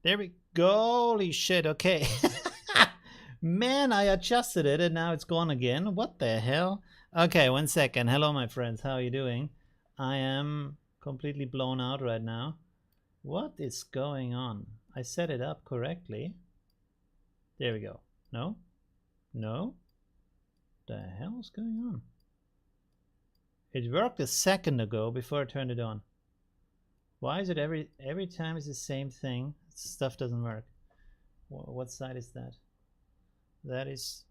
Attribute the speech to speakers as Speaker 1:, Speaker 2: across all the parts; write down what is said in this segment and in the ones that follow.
Speaker 1: There we go. Holy shit. Okay. Man, I adjusted it and now it's gone again. What the hell? Okay, 1 second. Hello, my friends. How are you doing? I am completely blown out right now. What is going on? I set it up correctly. There we go. No? No? The hell is going on? It worked a second ago before I turned it on. Why is it every time it's the same thing? Stuff doesn't work. What side is that? That is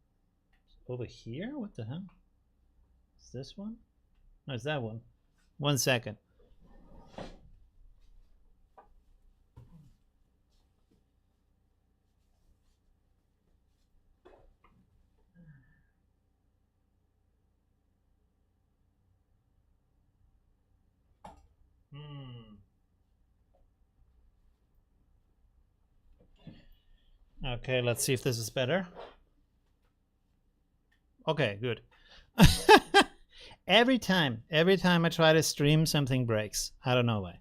Speaker 1: over here? What the hell? Is this one? No, it's that one. 1 second. Okay, let's see if this is better. Okay, good. every time I try to stream, something breaks. I don't know why.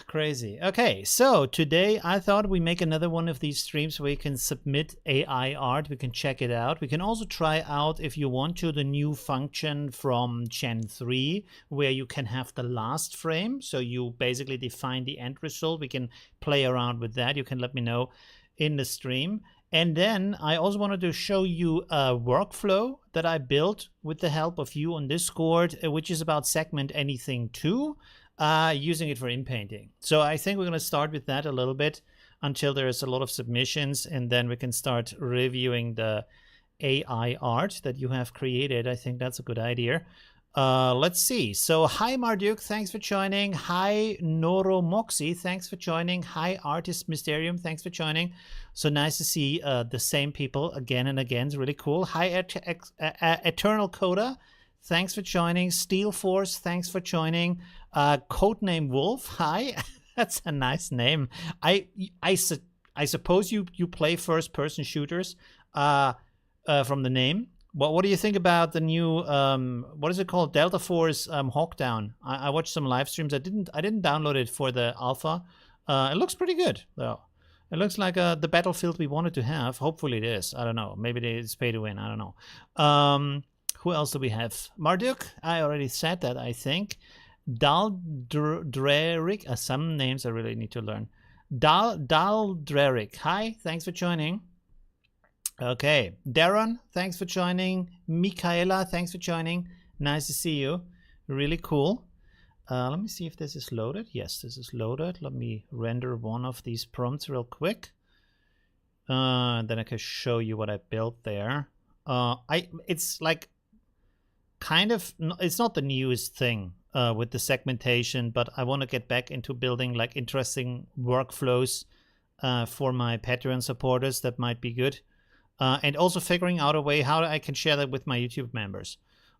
Speaker 1: Crazy. Okay, so today I thought we make another one of these streams where you can submit AI art. We can check it out. We can also try out, if you want to, the new function from Gen 3 where you can have the last frame. So you basically define the end result. We can play around with that. You can let me know in the stream. And then I also wanted to show you a workflow that I built with the help of you on Discord, which is about segment anything 2. Using it for inpainting. So I think we're going to start with that a little bit until there's a lot of submissions, and then we can start reviewing the AI art that you have created. I think that's a good idea. Let's see. So hi Marduk, thanks for joining. Hi Noromoxy, thanks for joining. Hi Artist Mysterium, thanks for joining. So nice to see the same people again and again. It's really cool. Hi Eternal Coda, thanks for joining. Steel Force, thanks for joining. Codename Wolf, hi. That's a nice name. I suppose you play first-person shooters from the name. What do you think about the new what is it called, Delta Force Hawkdown? I watched some live streams. I didn't download it for the alpha. It looks pretty good though. It looks like the battlefield we wanted to have. Hopefully it is. I don't know. Maybe it's pay to win. I don't know. Who else do we have? Marduk, I already said that, I think. Daldreric, some names I really need to learn. Daldreric, hi, thanks for joining. Okay, Darren, thanks for joining. Michaela, thanks for joining. Nice to see you. Really cool. Let me see if this is loaded. Yes, this is loaded. Let me render one of these prompts real quick. Then I can show you what I built there. It's like kind of, it's not the newest thing with the segmentation, but I want to get back into building like interesting workflows for my Patreon supporters. That might be good. And also figuring out a way how I can share that with my YouTube members,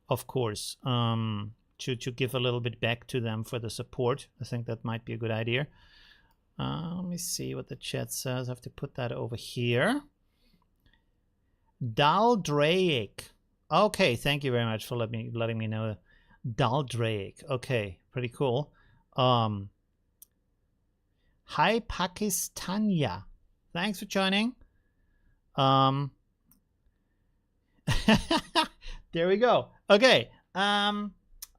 Speaker 1: of course, to give a little bit back to them for the support. I think that might be a good idea. Let me see what the chat says. I have to put that over here. Daldraic. Okay, thank you very much for letting me know. Daldraic. Okay, pretty cool. Hi Pakistania. Thanks for joining. There we go. Okay. I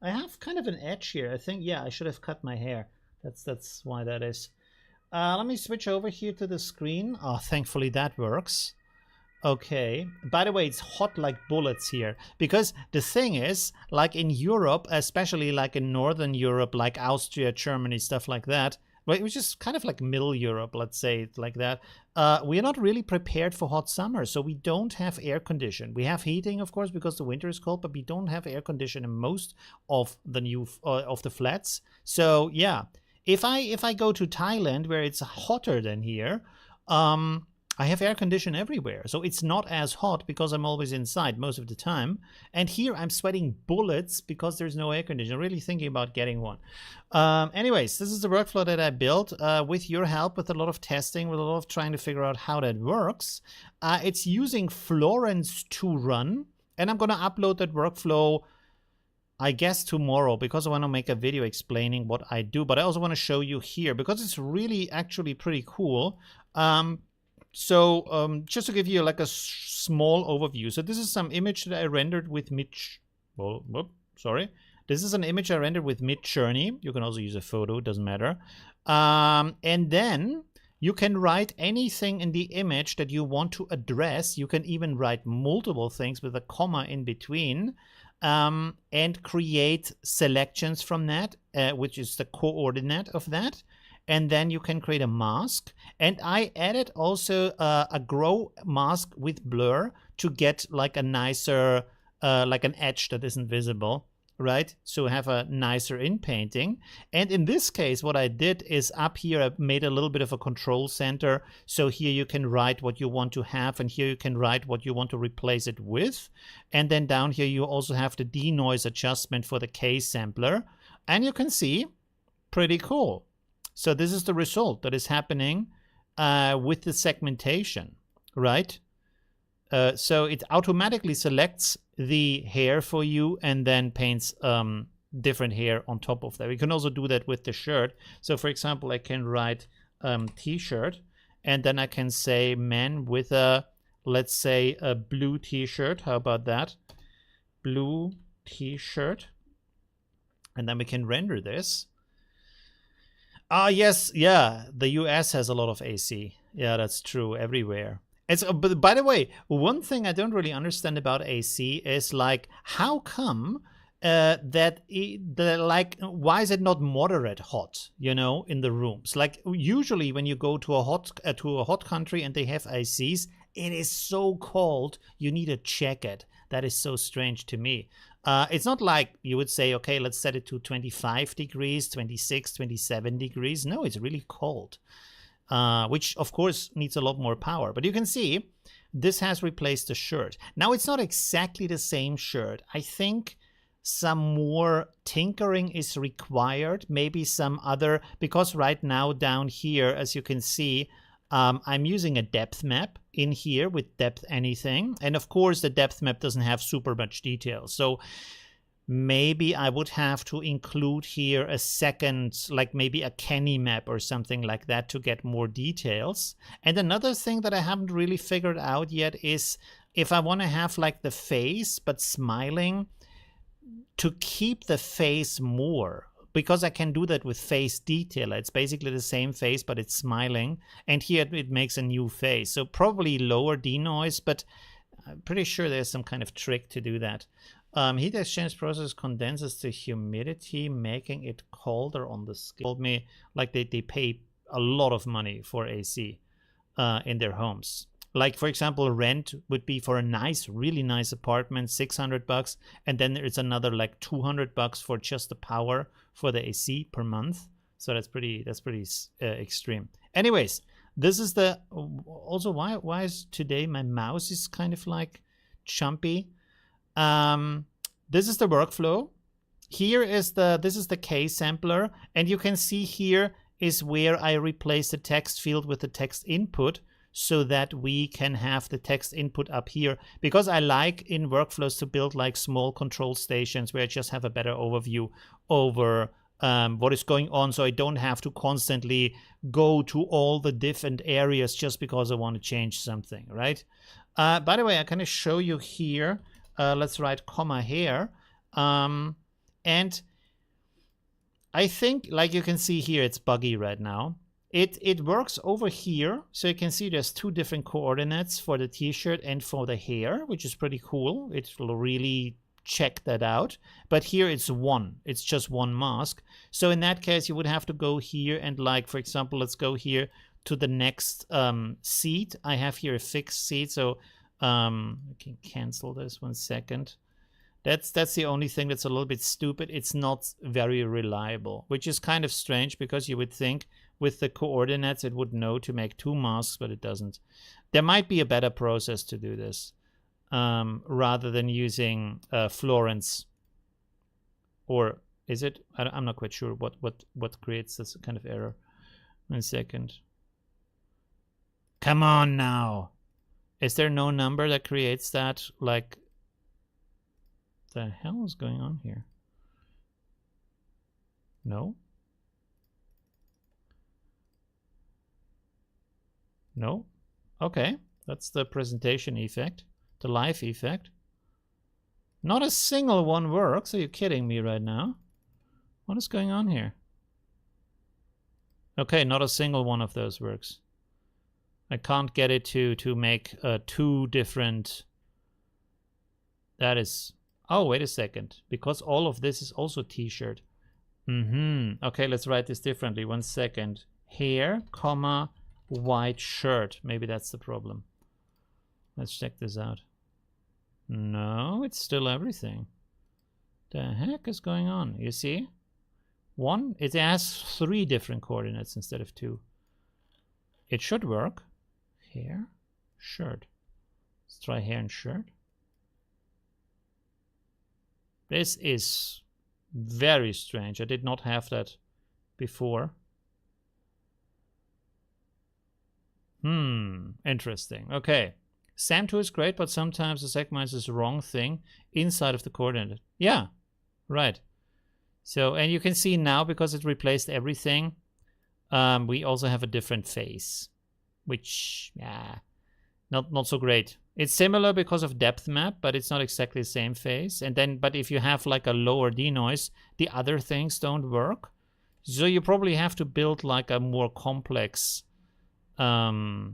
Speaker 1: have kind of an edge here. I think, yeah, I should have cut my hair. That's why that is. Let me switch over here to the screen. Oh, thankfully that works. Okay. By the way, it's hot like bullets here. Because the thing is, like in Europe, especially like in Northern Europe, like Austria, Germany, stuff like that, which is kind of like middle Europe, let's say it like that, we are not really prepared for hot summer. So we don't have air condition. We have heating, of course, because the winter is cold, but we don't have air condition in most of the of the flats. So yeah, if I go to Thailand where it's hotter than here, I have air condition everywhere, so it's not as hot because I'm always inside most of the time. And here I'm sweating bullets because there's no air conditioner. I'm really thinking about getting one. Anyways, this is the workflow that I built with your help, with a lot of testing, with a lot of trying to figure out how that works. It's using Florence to run, and I'm going to upload that workflow I guess tomorrow, because I want to make a video explaining what I do, but I also want to show you here because it's really actually pretty cool. Just to give you like a small overview. So this is some image that I rendered with This is an image I rendered with Midjourney. You can also use a photo, it doesn't matter. And then you can write anything in the image that you want to address. You can even write multiple things with a comma in between. And create selections from that, which is the coordinate of that. And then you can create a mask. And I added also a grow mask with blur to get like a nicer, like an edge that isn't visible, right? So have a nicer in-painting. And in this case, what I did is up here, I made a little bit of a control center. So here you can write what you want to have, and here you can write what you want to replace it with. And then down here, you also have the denoise adjustment for the K sampler. And you can see, pretty cool. So this is the result that is happening with the segmentation, right? So it automatically selects the hair for you and then paints different hair on top of that. We can also do that with the shirt. So for example, I can write t-shirt, and then I can say man with a, let's say, a blue t-shirt. How about that? Blue t-shirt. And then we can render this. Yes, yeah, the US has a lot of AC. Yeah, that's true, everywhere. But by the way, one thing I don't really understand about AC is like, how come why is it not moderate hot, you know, in the rooms? Like usually when you go to a hot country and they have ACs, it is so cold you need a jacket. That is so strange to me. It's not like you would say, okay, let's set it to 25 degrees, 26, 27 degrees. No, it's really cold. Which of course needs a lot more power. But you can see this has replaced the shirt. Now it's not exactly the same shirt. I think some more tinkering is required. Maybe some other, because right now down here, as you can see, I'm using a depth map in here with depth anything. And of course the depth map doesn't have super much detail. So maybe I would have to include here a second, like maybe a Kenny map or something like that to get more details. And another thing that I haven't really figured out yet is if I want to have like the face but smiling, to keep the face more, because I can do that with face detailer. It's basically the same face, but it's smiling. And here it makes a new face. So probably lower denoise, but I'm pretty sure there's some kind of trick to do that. Heat exchange process condenses the humidity, making it colder on the skin. Told me like they pay a lot of money for AC in their homes. Like for example, rent would be for a nice, really nice apartment, $600, and then there's another like $200 for just the power for the AC per month. So that's pretty extreme. Anyways, this is the also why is today my mouse is kind of like chumpy. This is the workflow. Here is this is the K sampler, and you can see here is where I replace the text field with the text input so that we can have the text input up here, because I like in workflows to build like small control stations where I just have a better overview over what is going on, so I don't have to constantly go to all the different areas just because I want to change something, right? By the way, I kind of show you here. Let's write comma here. And I think, like you can see here, it's buggy right now. It works over here. So you can see there's two different coordinates for the t-shirt and for the hair, which is pretty cool. It will really check that out. But here it's one. It's just one mask. So in that case, you would have to go here and like, for example, let's go here to the next seat. I have here a fixed seat. So I can cancel this 1 second. That's the only thing that's a little bit stupid. It's not very reliable, which is kind of strange because you would think with the coordinates it would know to make two masks, but it doesn't. There might be a better process to do this rather than using Florence, or is it? I'm not quite sure what creates this kind of error. 1 second. Come on now. Is there no number that creates that? Like, the hell is going on here? No. No. Okay, that's the presentation effect, the live effect. Not a single one works. Are you kidding me right now? What is going on here? Okay, not a single one of those works. I can't get it to make two different. That is. Oh, wait a second. Because all of this is also t-shirt. Okay, let's write this differently. 1 second. Hair, comma, white shirt. Maybe that's the problem. Let's check this out. No, it's still everything. The heck is going on? You see? One, it has 3 different coordinates instead of 2. It should work. Hair, shirt. Let's try hair and shirt. This is very strange. I did not have that before. Interesting. Okay. SAM2 is great, but sometimes the segment is the wrong thing inside of the coordinate. Yeah, right. So, and you can see now, because it replaced everything, we also have a different face, which, not so great. It's similar because of depth map, but it's not exactly the same face. And then, but if you have like a lower denoise, the other things don't work. So you probably have to build like a more complex workflow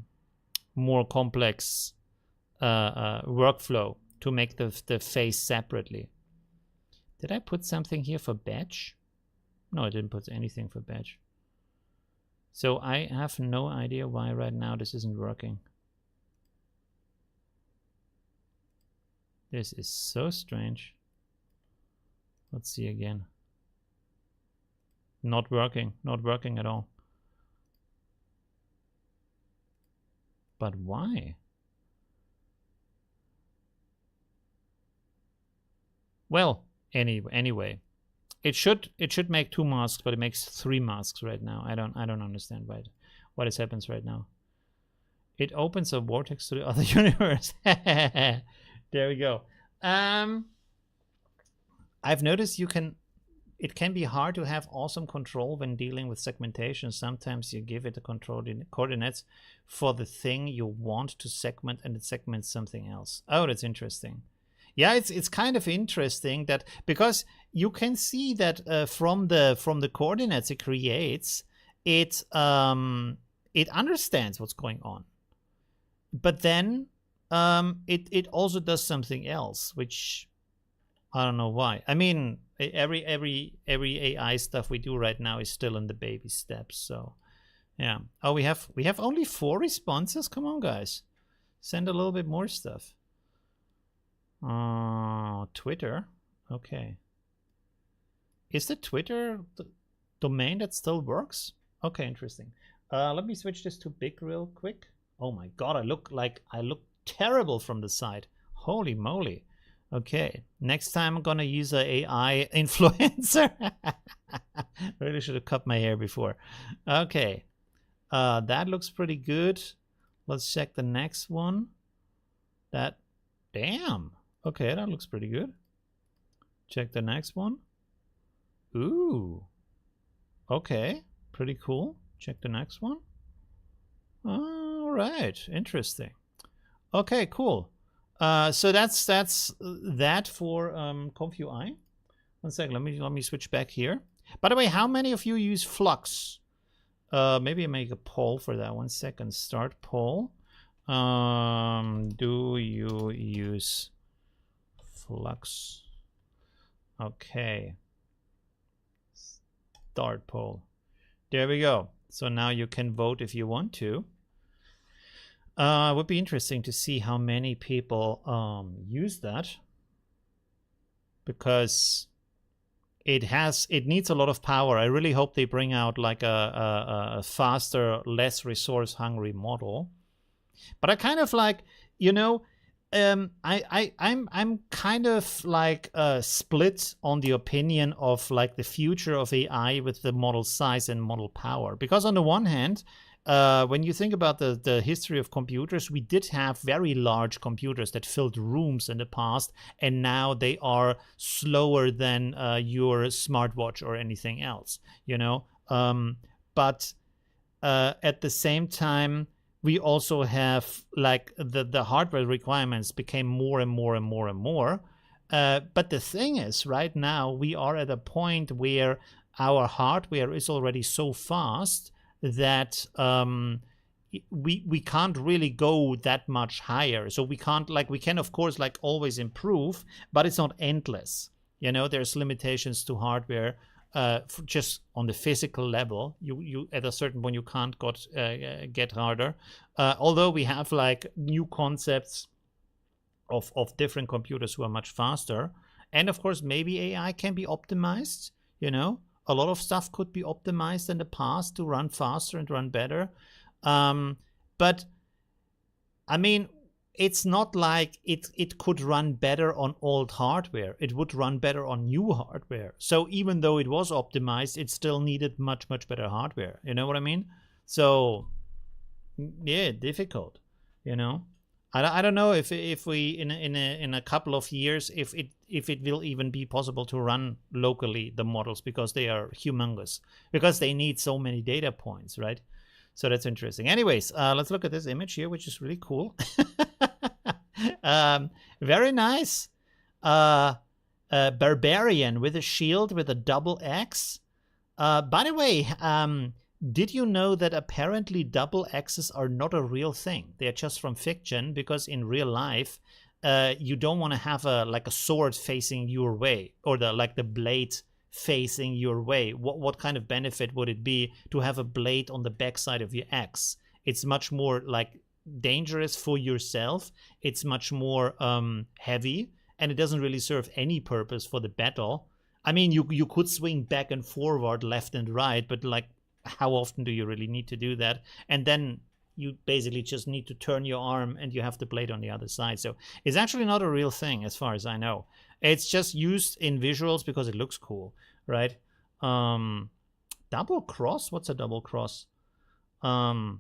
Speaker 1: to make the face separately. Did I put something here for badge? No, I didn't put anything for badge. So I have no idea why right now this isn't working. This is so strange. Let's see again. Not working at all. But why? Well, anyway, it should make 2 masks, but it makes 3 masks right now. I don't understand what happens right now. It opens a vortex to the other universe. There we go. I've noticed it can be hard to have awesome control when dealing with segmentation. Sometimes you give it the coordinates for the thing you want to segment, and it segments something else. Oh, that's interesting. Yeah, it's kind of interesting that, because you can see that from the coordinates it creates, it understands what's going on, but then it also does something else, which I don't know why. I mean, every AI stuff we do right now is still in the baby steps. So yeah. Oh, we have only 4 responses. Come on, guys, send a little bit more stuff. Twitter. Okay. Is the Twitter domain that still works? Okay, interesting. Let me switch this to big real quick. Oh my god, I look terrible from the side. Holy moly. Okay, next time I'm gonna use an AI influencer. Really should have cut my hair before. Okay, that looks pretty good. Let's check the next one. Damn. Okay, that looks pretty good. Check the next one. Ooh. Okay, pretty cool. Check the next one. All right, interesting. Okay, cool. So that's that for ComfUI. 1 second, let me switch back here. By the way, how many of you use Flux? Maybe I make a poll for that. 1 second. Start poll. Do you use Flux? Okay. Start poll. There we go. So now you can vote if you want to. It would be interesting to see how many people use that, because it needs a lot of power. I really hope they bring out like a faster, less resource hungry model. But I kind of like, you know, I'm kind of like split on the opinion of like the future of AI with the model size and model power, because on the one hand, when you think about the history of computers, we did have very large computers that filled rooms in the past, and now they are slower than your smartwatch or anything else, you know. But at the same time, we also have like the hardware requirements became more and more and more and more. But the thing is, right now we are at a point where our hardware is already so fast that we can't really go that much higher. So we can't, like, we can of course like always improve, but it's not endless. You know, there's limitations to hardware. Just on the physical level, you at a certain point you can't get harder. Although we have like new concepts of different computers who are much faster, and of course maybe AI can be optimized. You know, a lot of stuff could be optimized in the past to run faster and run better. But I mean, it's not like it could run better on old hardware. It would run better on new hardware. So even though it was optimized, it still needed much better hardware. You know what I mean? So yeah, difficult. You know, I don't know if we in a couple of years if it will even be possible to run locally the models, because they are humongous, because they need so many data points, right? So that's interesting. Anyways, let's look at this image here, which is really cool. Very nice. Barbarian with a shield with a double X. By the way, did you know that apparently double X's are not a real thing? They're just from fiction, because in real life, you don't want to have a sword facing your way, or the blade facing your way. What kind of benefit would it be to have a blade on the backside of your X? It's much more like dangerous for yourself. It's much more heavy, and it doesn't really serve any purpose for the battle. I mean, you could swing back and forward, left and right, but like, how often do you really need to do that? And then you basically just need to turn your arm and you have the blade on the other side. So it's actually not a real thing as far as I know. It's just used in visuals because it looks cool, right? Double cross? What's a double cross? I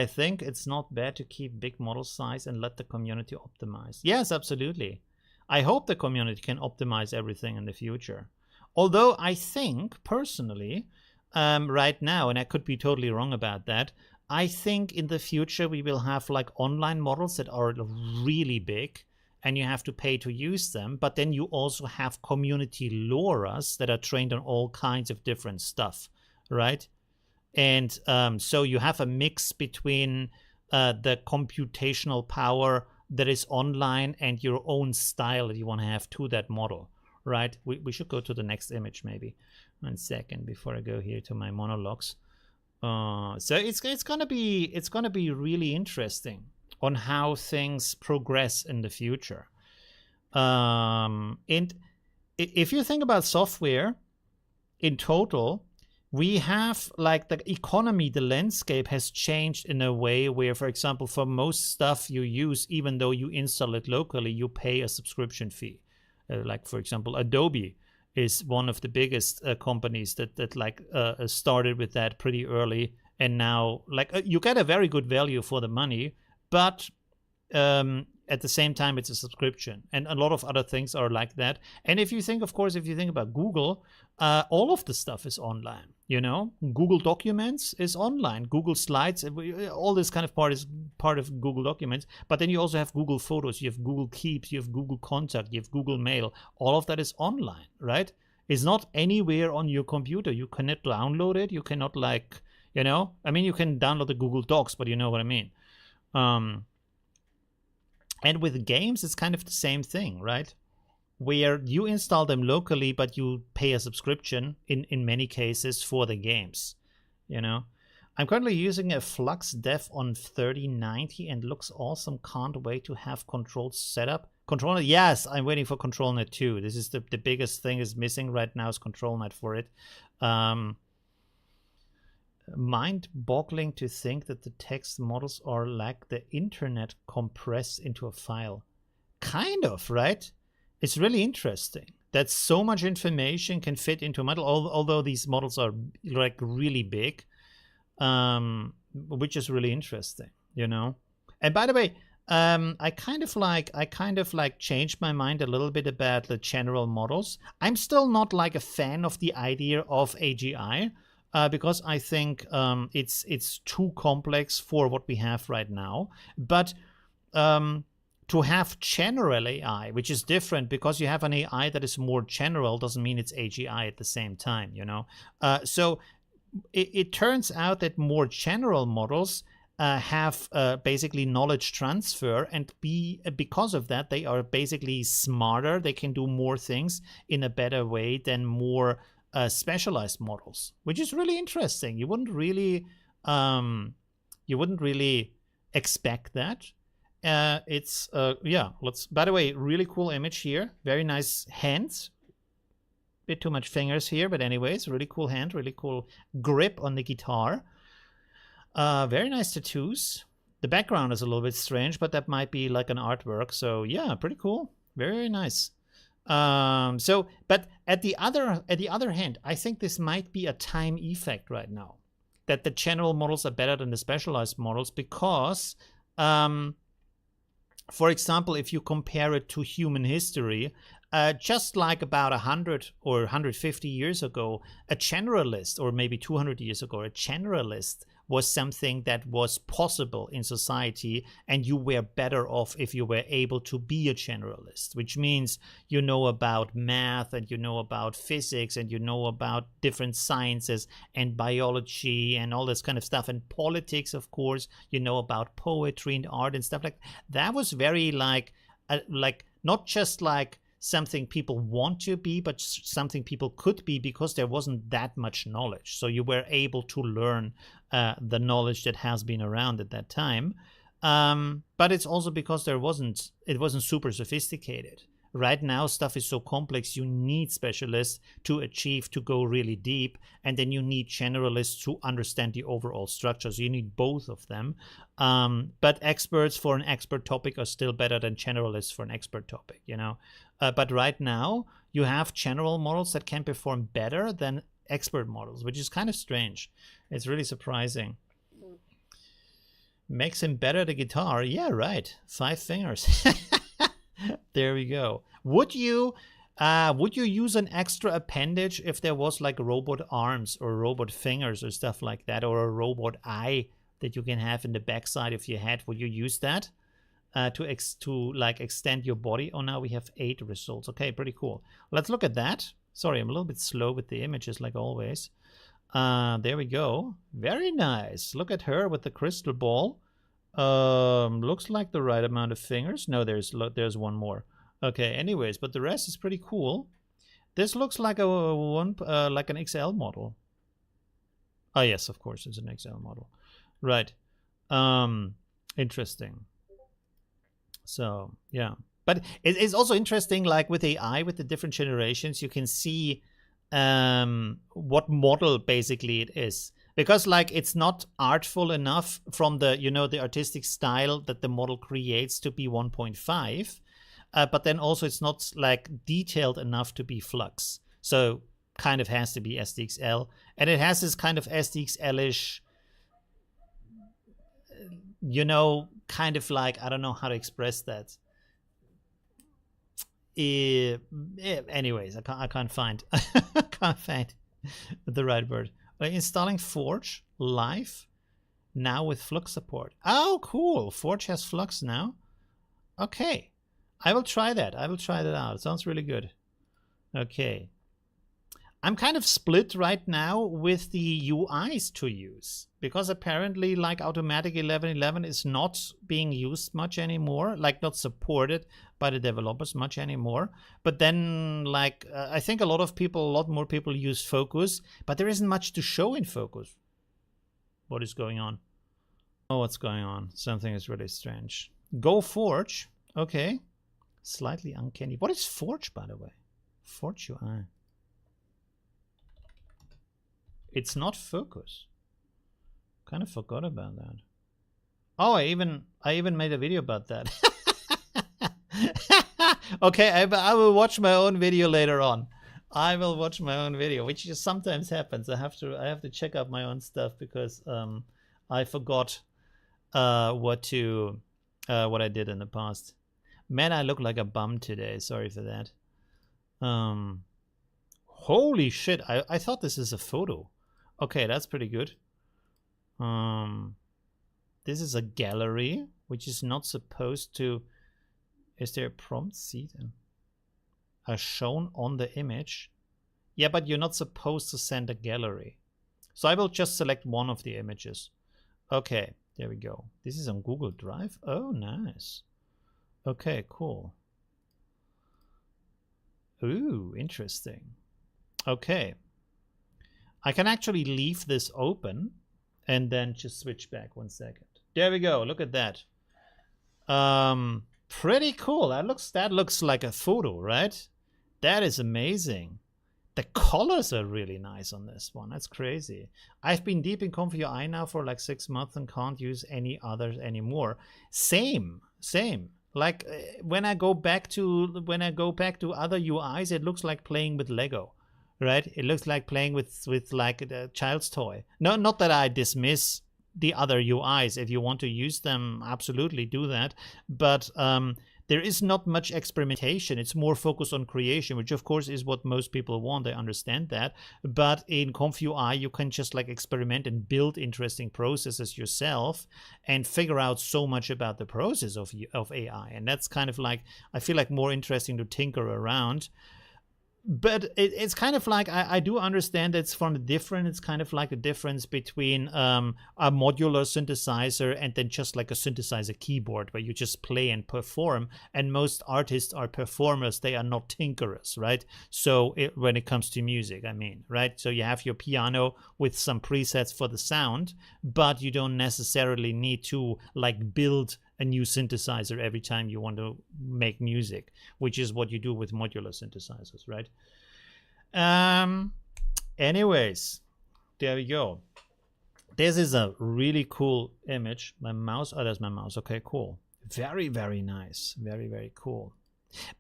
Speaker 1: think it's not bad to keep big model size and let the community optimize. Yes, absolutely. I hope the community can optimize everything in the future. Although I think, personally, right now, and I could be totally wrong about that, I think in the future we will have like online models that are really big, and you have to pay to use them. But then you also have community loras that are trained on all kinds of different stuff, right? And so you have a mix between the computational power that is online and your own style that you want to have to that model, right? We should go to the next image maybe. 1 second before I go here to my monologues. So it's gonna be really interesting on how things progress in the future. And if you think about software in total, we have like the economy, the landscape has changed in a way where, for example, for most stuff you use, even though you install it locally, you pay a subscription fee. Like, for example, Adobe is one of the biggest companies that started with that pretty early, and now you get a very good value for the money, but at the same time it's a subscription, and a lot of other things are like that. And if you think about Google, all of the stuff is online. You know, Google Documents is online, Google Slides, all this kind of part is part of Google Documents. But then you also have Google Photos, you have Google Keeps, you have Google Contact, you have Google Mail. All of that is online, right? It's not anywhere on your computer. You cannot download it. You cannot I mean, you can download the Google Docs, but you know what I mean. And with games, it's kind of the same thing, right? Where you install them locally, but you pay a subscription in many cases for the games, you know. I'm currently using a Flux Dev on 3090 and looks awesome. Can't wait to have controls set up. ControlNet, yes, I'm waiting for ControlNet too. This is the biggest thing is missing right now is ControlNet for it. Mind-boggling to think that the text models are like the internet compressed into a file. Kind of, right? It's really interesting that so much information can fit into a model, although these models are like really big. which is really interesting, you know. And by the way, I kind of like changed my mind a little bit about the general models. I'm still not like a fan of the idea of AGI because I think it's too complex for what we have right now. But to have general AI, which is different because you have an AI that is more general, doesn't mean it's AGI at the same time, you know. So it turns out that more general models have basically knowledge transfer, and because of that, they are basically smarter. They can do more things in a better way than more specialized models, which is really interesting. You wouldn't really expect that. Yeah. Let's. By the way, really cool image here. Very nice hands. Bit too much fingers here, but anyways, really cool hand, really cool grip on the guitar. Very nice tattoos. The background is a little bit strange, but that might be like an artwork. So yeah, pretty cool. Very, very nice. But at the other hand, I think this might be a time effect right now, that the general models are better than the specialized models because, for example, if you compare it to human history, just like about 100 or 150 years ago, a generalist, or maybe 200 years ago, a generalist was something that was possible in society, and you were better off if you were able to be a generalist, which means you know about math, and you know about physics, and you know about different sciences and biology and all this kind of stuff, and politics, of course, you know about poetry and art and stuff like that. That was very like not just like something people want to be, but something people could be, because there wasn't that much knowledge. So you were able to learn the knowledge that has been around at that time. But it's also because it wasn't super sophisticated. Right now, stuff is so complex, you need specialists to go really deep, and then you need generalists to understand the overall structure. So you need both of them. But experts for an expert topic are still better than generalists for an expert topic, you know. But right now, you have general models that can perform better than expert models, which is kind of strange. It's really surprising. Makes him better at the guitar. Yeah, right. 5 fingers. There we go. Would you use an extra appendage if there was like robot arms or robot fingers or stuff like that, or a robot eye that you can have in the backside of your head? Would you use that to like extend your body? Oh, now we have 8 results. Okay, pretty cool. Let's look at that. Sorry, I'm a little bit slow with the images like always. There we go. Very nice. Look at her with the crystal ball. Looks like the right amount of fingers. No, there's one more. Okay, anyways, but the rest is pretty cool. This looks like like an XL model. Oh yes, of course, it's an XL model. Right. Interesting. So yeah, but it's also interesting, like with AI, with the different generations, you can see what model basically it is. Because like it's not artful enough from the, you know, the artistic style that the model creates to be 1.5, but then also it's not like detailed enough to be Flux. So kind of has to be SDXL, and it has this kind of SDXL-ish, you know, kind of like, I don't know how to express that. Anyways, I can't find the right word. Installing Forge live now with Flux support. Oh, cool. Forge has Flux now. Okay. I will try that. I will try that out. It sounds really good. Okay. I'm kind of split right now with the UIs to use, because apparently like Automatic 11.11 is not being used much anymore, like not supported by the developers much anymore. But then like I think a lot more people use Focus, but there isn't much to show in Focus. What is going on? Oh, what's going on? Something is really strange. Go Forge. Okay. Slightly uncanny. What is Forge, by the way? Forge UI. It's not Focus. Kind of forgot about that. Oh, I even made a video about that. Okay, I will watch my own video later on. I will watch my own video, which just sometimes happens. I have to check out my own stuff because I forgot what I did in the past. Man, I look like a bum today. Sorry for that. Holy shit! I thought this is a photo. Okay, that's pretty good. This is a gallery, which is not supposed to. Is there a prompt seed? Are shown on the image. Yeah, but you're not supposed to send a gallery. So I will just select one of the images. Okay, there we go. This is on Google Drive. Oh, nice. Okay, cool. Ooh, interesting. Okay. I can actually leave this open and then just switch back 1 second. There we go. Look at that. Pretty cool. That looks like a photo, right? That is amazing. The colors are really nice on this one. That's crazy. I've been deep in Comfy UI now for like 6 months and can't use any others anymore. Same. Like when I go back to other UIs, it looks like playing with Lego, right? It looks like playing with like a child's toy. No, not that I dismiss the other UIs. If you want to use them, absolutely do that. But there is not much experimentation. It's more focused on creation, which of course is what most people want. I understand that. But in Comfy UI, you can just like experiment and build interesting processes yourself and figure out so much about the process of AI. And that's kind of like, I feel like more interesting to tinker around. But it's kind of like, I do understand it's from a different, it's kind of like a difference between a modular synthesizer and then just like a synthesizer keyboard where you just play and perform. And most artists are performers, they are not tinkerers, right? So when it comes to music, I mean, right? So you have your piano with some presets for the sound, but you don't necessarily need to like build a new synthesizer every time you want to make music, which is what you do with modular synthesizers, right? Anyways, there we go. This is a really cool image. My mouse, oh, there's my mouse. Okay, cool. Very, very nice. Very, very cool.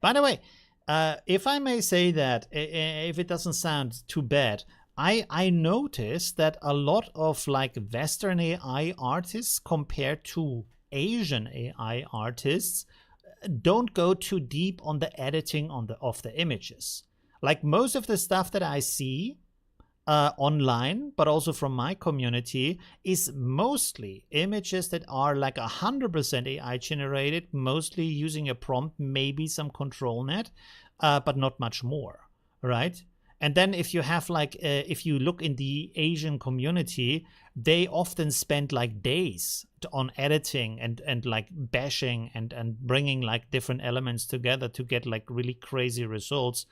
Speaker 1: By the way, if I may say that, if it doesn't sound too bad, I noticed that a lot of like Western AI artists compared to Asian AI artists don't go too deep on the editing of the images. Like most of the stuff that I see online, but also from my community, is mostly images that are like 100% AI generated, mostly using a prompt, maybe some control net, but not much more, right? And then if you have like, if you look in the Asian community, they often spend like days on editing and like bashing and bringing like different elements together to get like really crazy results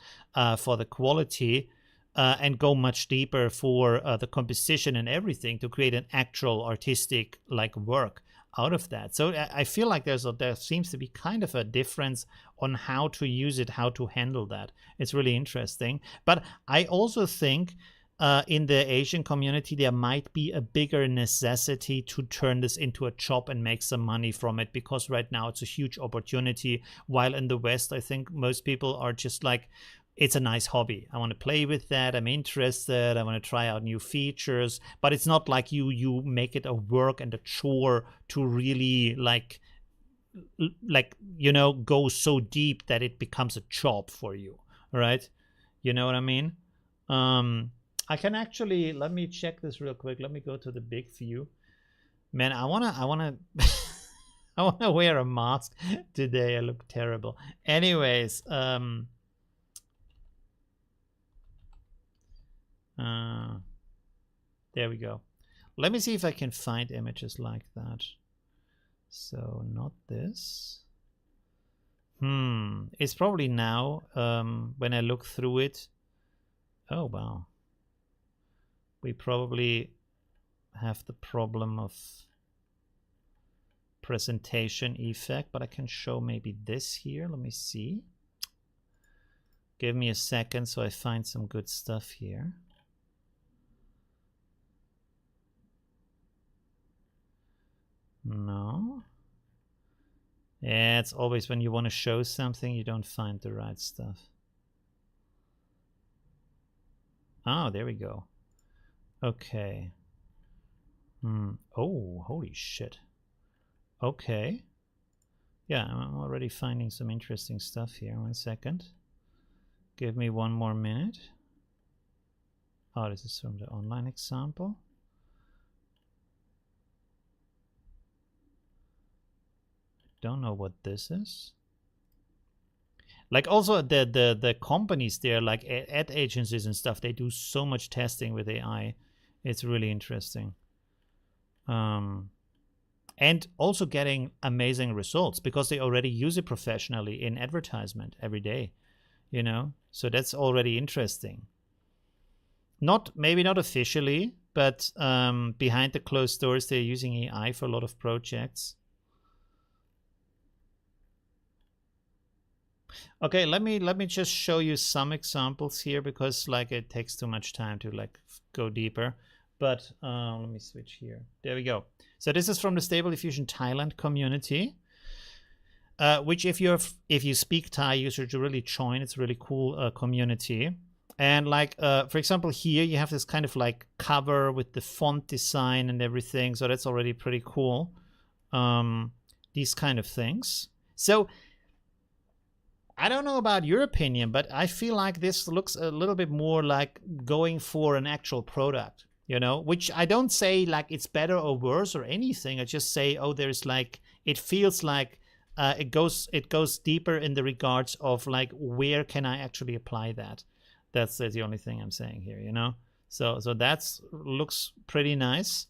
Speaker 1: for the quality, and go much deeper for the composition and everything to create an actual artistic like work out of that. So I feel like there seems to be kind of a difference on how to use it, how to handle that. It's really interesting. But I also think in the Asian community, there might be a bigger necessity to turn this into a job and make some money from it, because right now it's a huge opportunity. While in the West, I think most people are just like, it's a nice hobby. I want to play with that. I'm interested. I want to try out new features. But it's not like you make it a work and a chore to really like you know, go so deep that it becomes a job for you, right? You know what I mean? I can actually, let me check this real quick. Let me go to the big view. Man, I wanna I wanna wear a mask today. I look terrible. Anyways, there we go. Let me see if I can find images like that. So not this. It's probably now when I look through it. Oh wow. We probably have the problem of presentation effect, but I can show maybe this here. Let me see. Give me a second so I find some good stuff here. No. Yeah, it's always when you want to show something, you don't find the right stuff. Oh, there we go. Okay. Oh, holy shit. Okay. Yeah, I'm already finding some interesting stuff here. 1 second. Give me 1 more minute. Oh, this is from the online example. Don't know what this is. Like also the companies there, like ad agencies and stuff, they do so much testing with AI. It's really interesting. And also getting amazing results because they already use it professionally in advertisement every day, you know? So that's already interesting. Maybe not officially, but behind the closed doors, they're using AI for a lot of projects. Okay, let me just show you some examples here because like it takes too much time to like go deeper. But let me switch here. There we go. So this is from the Stable Diffusion Thailand community, which if you speak Thai, you should really join. It's a really cool community. And like for example, here you have this kind of like cover with the font design and everything. So that's already pretty cool. These kind of things. So I don't know about your opinion, but I feel like this looks a little bit more like going for an actual product, you know, which I don't say like it's better or worse or anything. I just say, oh, there's like, it feels like it goes deeper in the regards of like, where can I actually apply that? That's the only thing I'm saying here, you know? So that's looks pretty nice.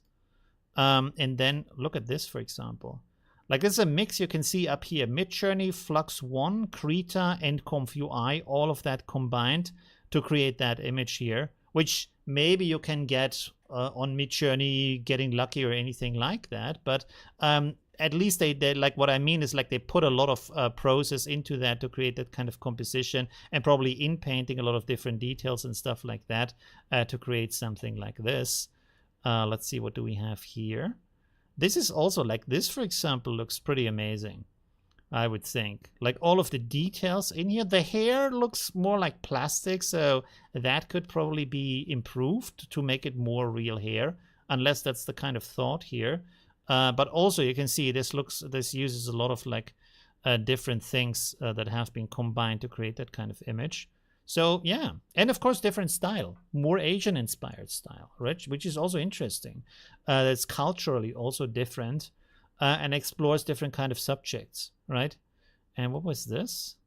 Speaker 1: And then look at this, for example. Like this is a mix you can see up here. Midjourney, Flux 1, Krita, and ComfUI, all of that combined to create that image here, which maybe you can get on Midjourney getting lucky or anything like that. But at least they like what I mean is like they put a lot of process into that to create that kind of composition and probably in painting a lot of different details and stuff like that to create something like this. Let's see, what do we have here? This is also like this, for example, looks pretty amazing, I would think. Like all of the details in here. The hair looks more like plastic, so that could probably be improved to make it more real hair, unless that's the kind of thought here. But also you can see this uses a lot of like different things that have been combined to create that kind of image. So yeah, and of course different style, more Asian inspired style, right? Which is also interesting. That's culturally also different and explores different kind of subjects, right? And what was this?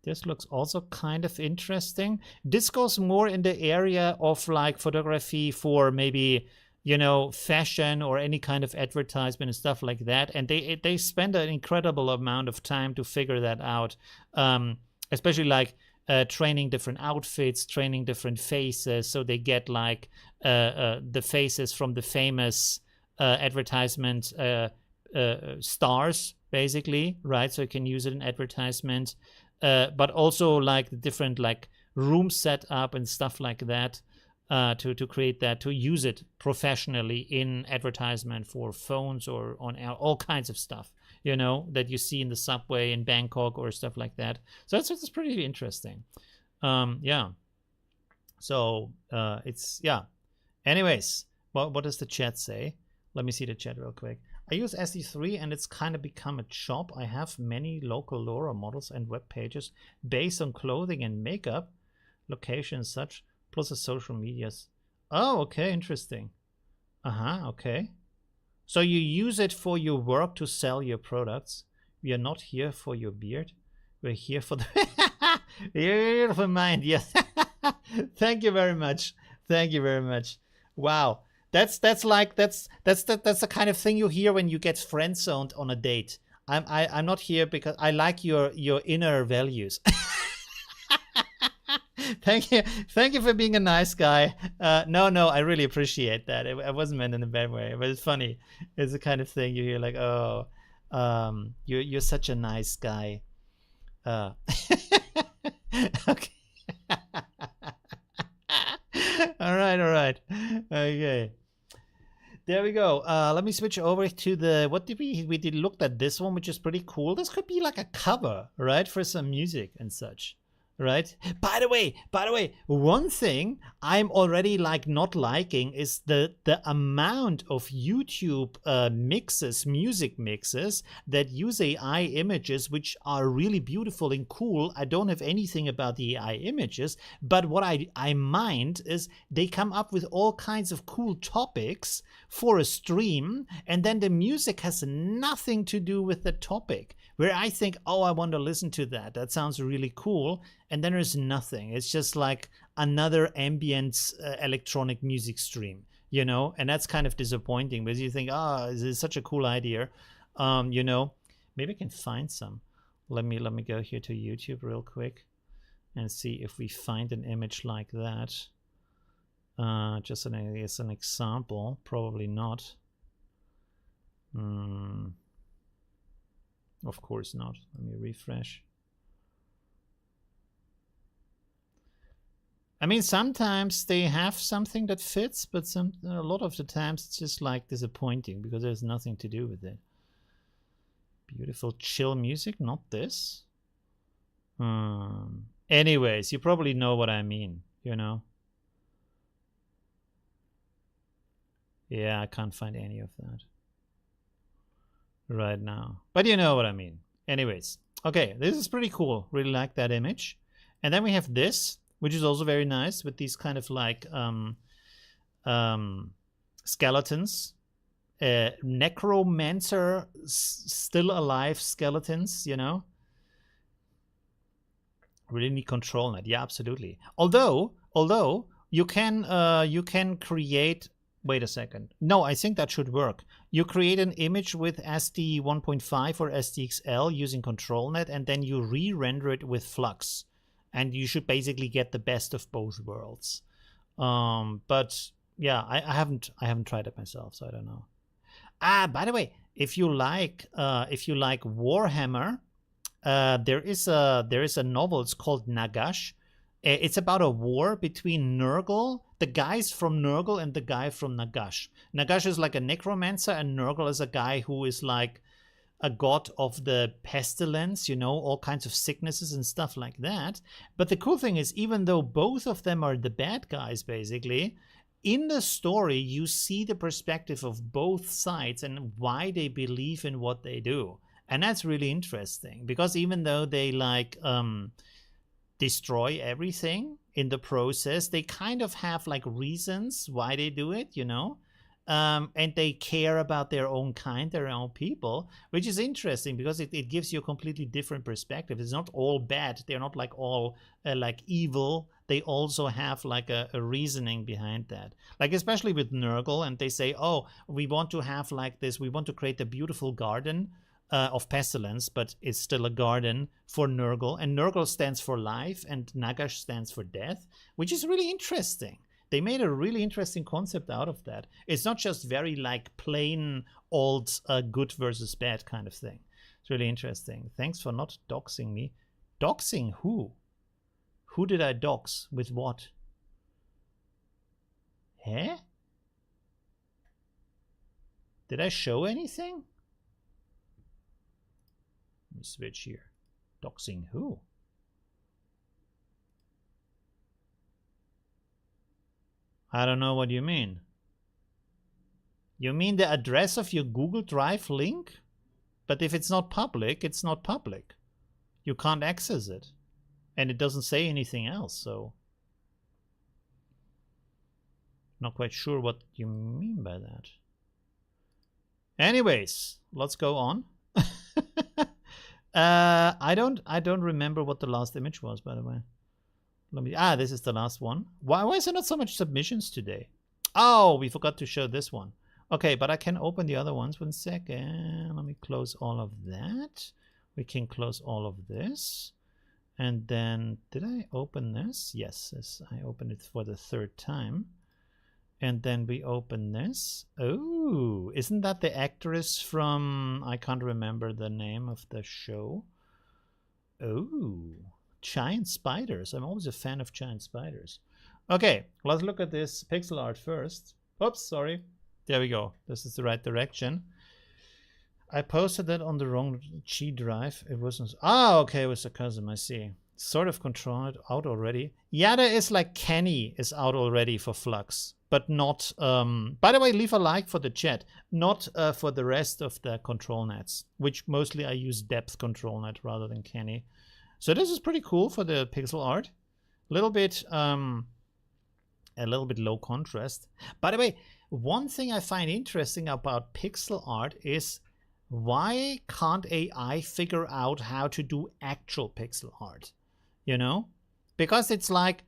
Speaker 1: This looks also kind of interesting. This goes more in the area of like photography for maybe, you know, fashion or any kind of advertisement and stuff like that. And they spend an incredible amount of time to figure that out, especially like training different outfits, training different faces. So they get like the faces from the famous advertisement stars, basically, right? So you can use it in advertisement, but also like the different like room setup and stuff like that. To create that, to use it professionally in advertisement for phones or on all kinds of stuff, you know, that you see in the subway in Bangkok or stuff like that. So that's pretty interesting. Yeah. So it's, yeah. Anyways, what does the chat say? Let me see the chat real quick. I use SD3 and it's kind of become a shop. I have many local LoRa models and web pages based on clothing and makeup, location and such, plus the social medias. Oh, okay, interesting. Okay. So you use it for your work to sell your products. We are not here for your beard. We're here for the beautiful mind. Yes. Thank you very much. Thank you very much. Wow. That's the kind of thing you hear when you get friend zoned on a date. I'm not here because I like your inner values. Thank you for being a nice guy. No, I really appreciate that. I wasn't meant in a bad way, but it's funny. It's the kind of thing you hear like, oh, you're such a nice guy. Okay. all right. Okay. There we go. Let me switch over to the, what did we looked at this one, which is pretty cool. This could be like a cover, right, for some music and such. Right. By the way, one thing I'm already like not liking is the amount of YouTube mixes, music mixes that use AI images, which are really beautiful and cool. I don't have anything about the AI images, but what I mind is they come up with all kinds of cool topics for a stream, and then the music has nothing to do with the topic. Where I think, oh, I want to listen to that. That sounds really cool. And then there's nothing. It's just like another ambient electronic music stream, you know? And that's kind of disappointing because you think, oh, this is such a cool idea. You know, maybe I can find some. Let me go here to YouTube real quick and see if we find an image like that. Just as an example, probably not. Of course not. Let me refresh. I mean, sometimes they have something that fits, but a lot of the times it's just like disappointing because there's nothing to do with it. Beautiful chill music, not this. Anyways, you probably know what I mean, you know? Yeah, I can't find any of that right now. But you know what I mean. Anyways, okay, this is pretty cool. Really like that image. And then we have this, which is also very nice with these kind of like skeletons. Necromancer, still alive skeletons, you know? Really need control net. Yeah, absolutely. Although you can create. Wait a second. No, I think that should work. You create an image with SD 1.5 or SDXL using ControlNet, and then you re-render it with Flux, and you should basically get the best of both worlds. But yeah, I haven't tried it myself, so I don't know. By the way, if you like Warhammer, there is a novel. It's called Nagash. It's about a war between Nurgle, the guys from Nurgle, and the guy from Nagash. Nagash is like a necromancer, and Nurgle is a guy who is like a god of the pestilence, you know, all kinds of sicknesses and stuff like that. But the cool thing is, even though both of them are the bad guys, basically, in the story, you see the perspective of both sides and why they believe in what they do. And that's really interesting, because even though they like destroy everything in the process, they kind of have like reasons why they do it, you know? And they care about their own kind, their own people, which is interesting because it gives you a completely different perspective. It's not all bad. They're not like all like evil. They also have like a reasoning behind that. Like especially with Nurgle, and they say, oh, we want to have like this. We want to create a beautiful garden of pestilence, but it's still a garden for Nurgle. And Nurgle stands for life and Nagash stands for death, which is really interesting. They made a really interesting concept out of that. It's not just very like plain old good versus bad kind of thing. It's really interesting. Thanks for not doxing me. Doxing who? Who did I dox? With what? Huh? Did I show anything? Let me switch here. Doxing who? I don't know what you mean. You mean the address of your Google Drive link? But if it's not public, it's not public. You can't access it. And it doesn't say anything else, so... Not quite sure what you mean by that. Anyways, let's go on. I don't remember what the last image was, by the way. This is the last one. Why is there not so much submissions today? Oh, we forgot to show this one. Okay, but I can open the other ones. 1 second. Let me close all of that. We can close all of this. And then, did I open this? Yes, I opened it for the 3rd time. And then we open this. Oh, isn't that the actress from... I can't remember the name of the show. Oh, giant spiders. I'm always a fan of giant spiders. Okay, let's look at this pixel art first. Oops, sorry. There we go. This is the right direction. I posted that on the wrong G drive. It wasn't... Ah, okay, it was sarcasm, I see. Sort of controlled out already. Yeah, there is like Kenny is out already for Flux, but not. By the way, leave a like for the chat, not for the rest of the control nets, which mostly I use depth control net rather than Kenny. So this is pretty cool for the pixel art. A little bit low contrast. By the way, one thing I find interesting about pixel art is why can't AI figure out how to do actual pixel art? You know, because it's like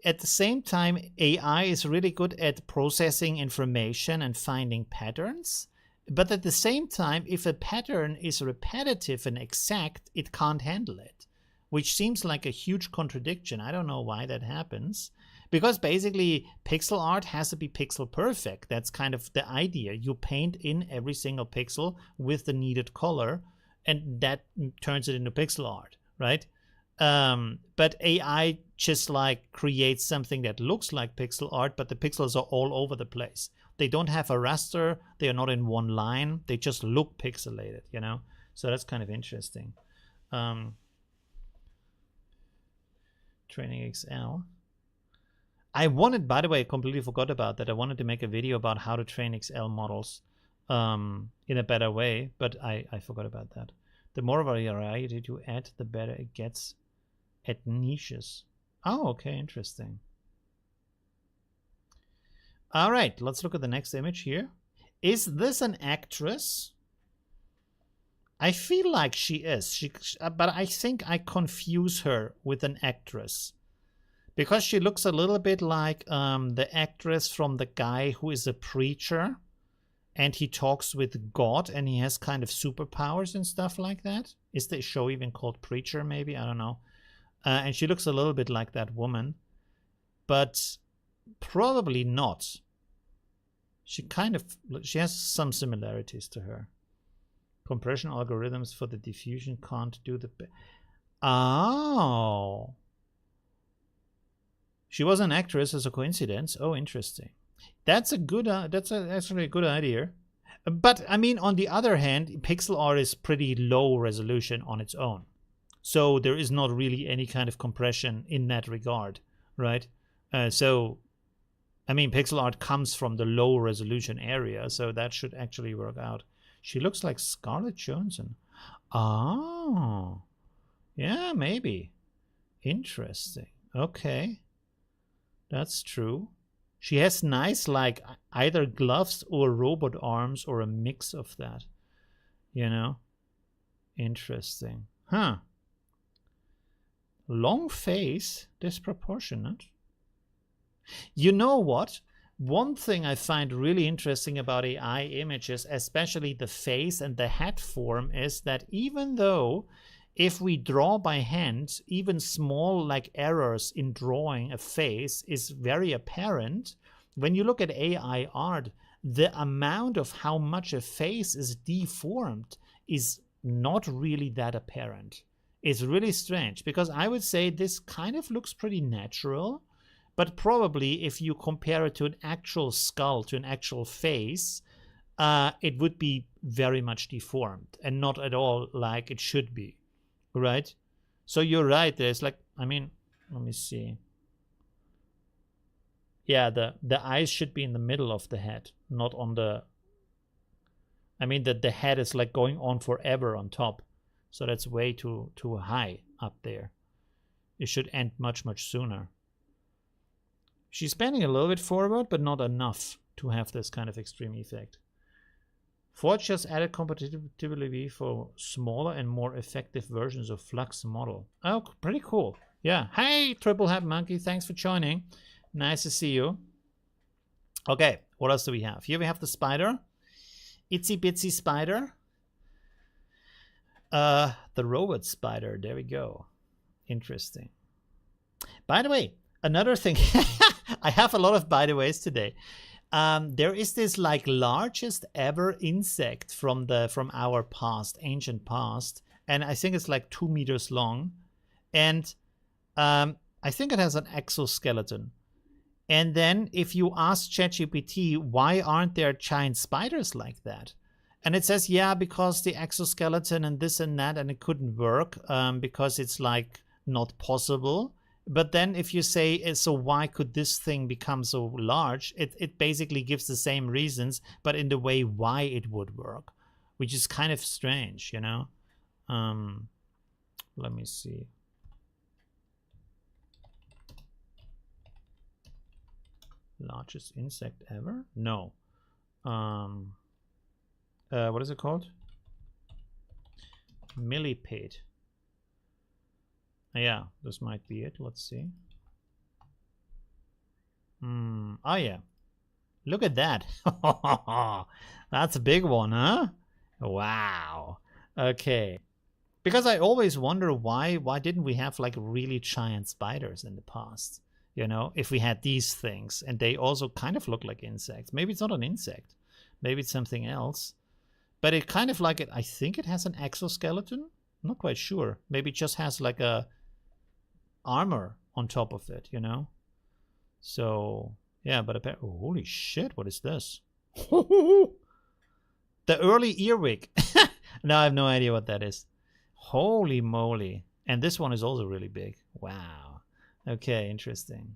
Speaker 1: at the same time AI is really good at processing information and finding patterns, but at the same time if a pattern is repetitive and exact, it can't handle it, which seems like a huge contradiction. I don't know why that happens, because basically pixel art has to be pixel perfect. That's kind of the idea. You paint in every single pixel with the needed color, and that turns it into pixel art, right? But AI just like creates something that looks like pixel art, but the pixels are all over the place. They don't have a raster. They are not in one line. They just look pixelated, you know? So that's kind of interesting. Training XL. I wanted, by the way, I completely forgot about that. I wanted to make a video about how to train XL models in a better way, but I forgot about that. The more variety you add, the better it gets at niches. Oh, okay, interesting. All right, let's look at the next image here. Is this an actress? I feel like she is, but I think I confuse her with an actress because she looks a little bit like the actress from the guy who is a preacher and he talks with God and he has kind of superpowers and stuff like that. Is the show even called Preacher, maybe? I don't know. And she looks a little bit like that woman, but probably not. She has some similarities to her. Compression algorithms for the diffusion can't do the... Oh. She was an actress as a coincidence. Oh, interesting. That's a good, actually a good idea. But I mean, on the other hand, pixel art is pretty low resolution on its own. So there is not really any kind of compression in that regard, right? So, I mean, pixel art comes from the low resolution area, so that should actually work out. She looks like Scarlett Johansson. Oh, yeah, maybe. Interesting. Okay, that's true. She has nice, like, either gloves or robot arms or a mix of that, you know? Interesting. Huh. Long face, disproportionate. You know what? One thing I find really interesting about AI images, especially the face and the head form, is that even though if we draw by hand, even small like errors in drawing a face is very apparent, when you look at AI art, the amount of how much a face is deformed is not really that apparent. It's really strange because I would say this kind of looks pretty natural, but probably if you compare it to an actual skull, to an actual face, it would be very much deformed and not at all like it should be, right? So you're right. There's like, I mean, let me see. Yeah, the eyes should be in the middle of the head, not on the... I mean, the head is like going on forever on top. So that's way too high up there. It should end much, much sooner. She's bending a little bit forward, but not enough to have this kind of extreme effect. Forge just added compatibility for smaller and more effective versions of Flux model. Oh, pretty cool. Yeah. Hey, Triple Hat Monkey, thanks for joining. Nice to see you. Okay, what else do we have? Here we have the spider. Itsy bitsy spider. The robot spider. There we go. Interesting. By the way, another thing. I have a lot of by the ways today. There is this like largest ever insect from our past, ancient past, and I think it's like 2 meters long, and I think it has an exoskeleton. And then if you ask ChatGPT, why aren't there giant spiders like that? And it says, yeah, because the exoskeleton and this and that, and it couldn't work because it's like not possible. But then if you say, so why could this thing become so large? It basically gives the same reasons, but in the way why it would work, which is kind of strange, you know? Let me see. Largest insect ever? No. What is it called? Millipede. Yeah, this might be it. Let's see. Oh yeah. Look at that. That's a big one, huh? Wow. Okay. Because I always wonder why didn't we have like really giant spiders in the past? You know, if we had these things and they also kind of look like insects. Maybe it's not an insect. Maybe it's something else. But it kind of like it, I think it has an exoskeleton. I'm not quite sure. Maybe it just has like a armor on top of it, you know? So, yeah, but apparently, oh, holy shit, what is this? The early earwig. No, I have no idea what that is. Holy moly. And this one is also really big. Wow. Okay, interesting.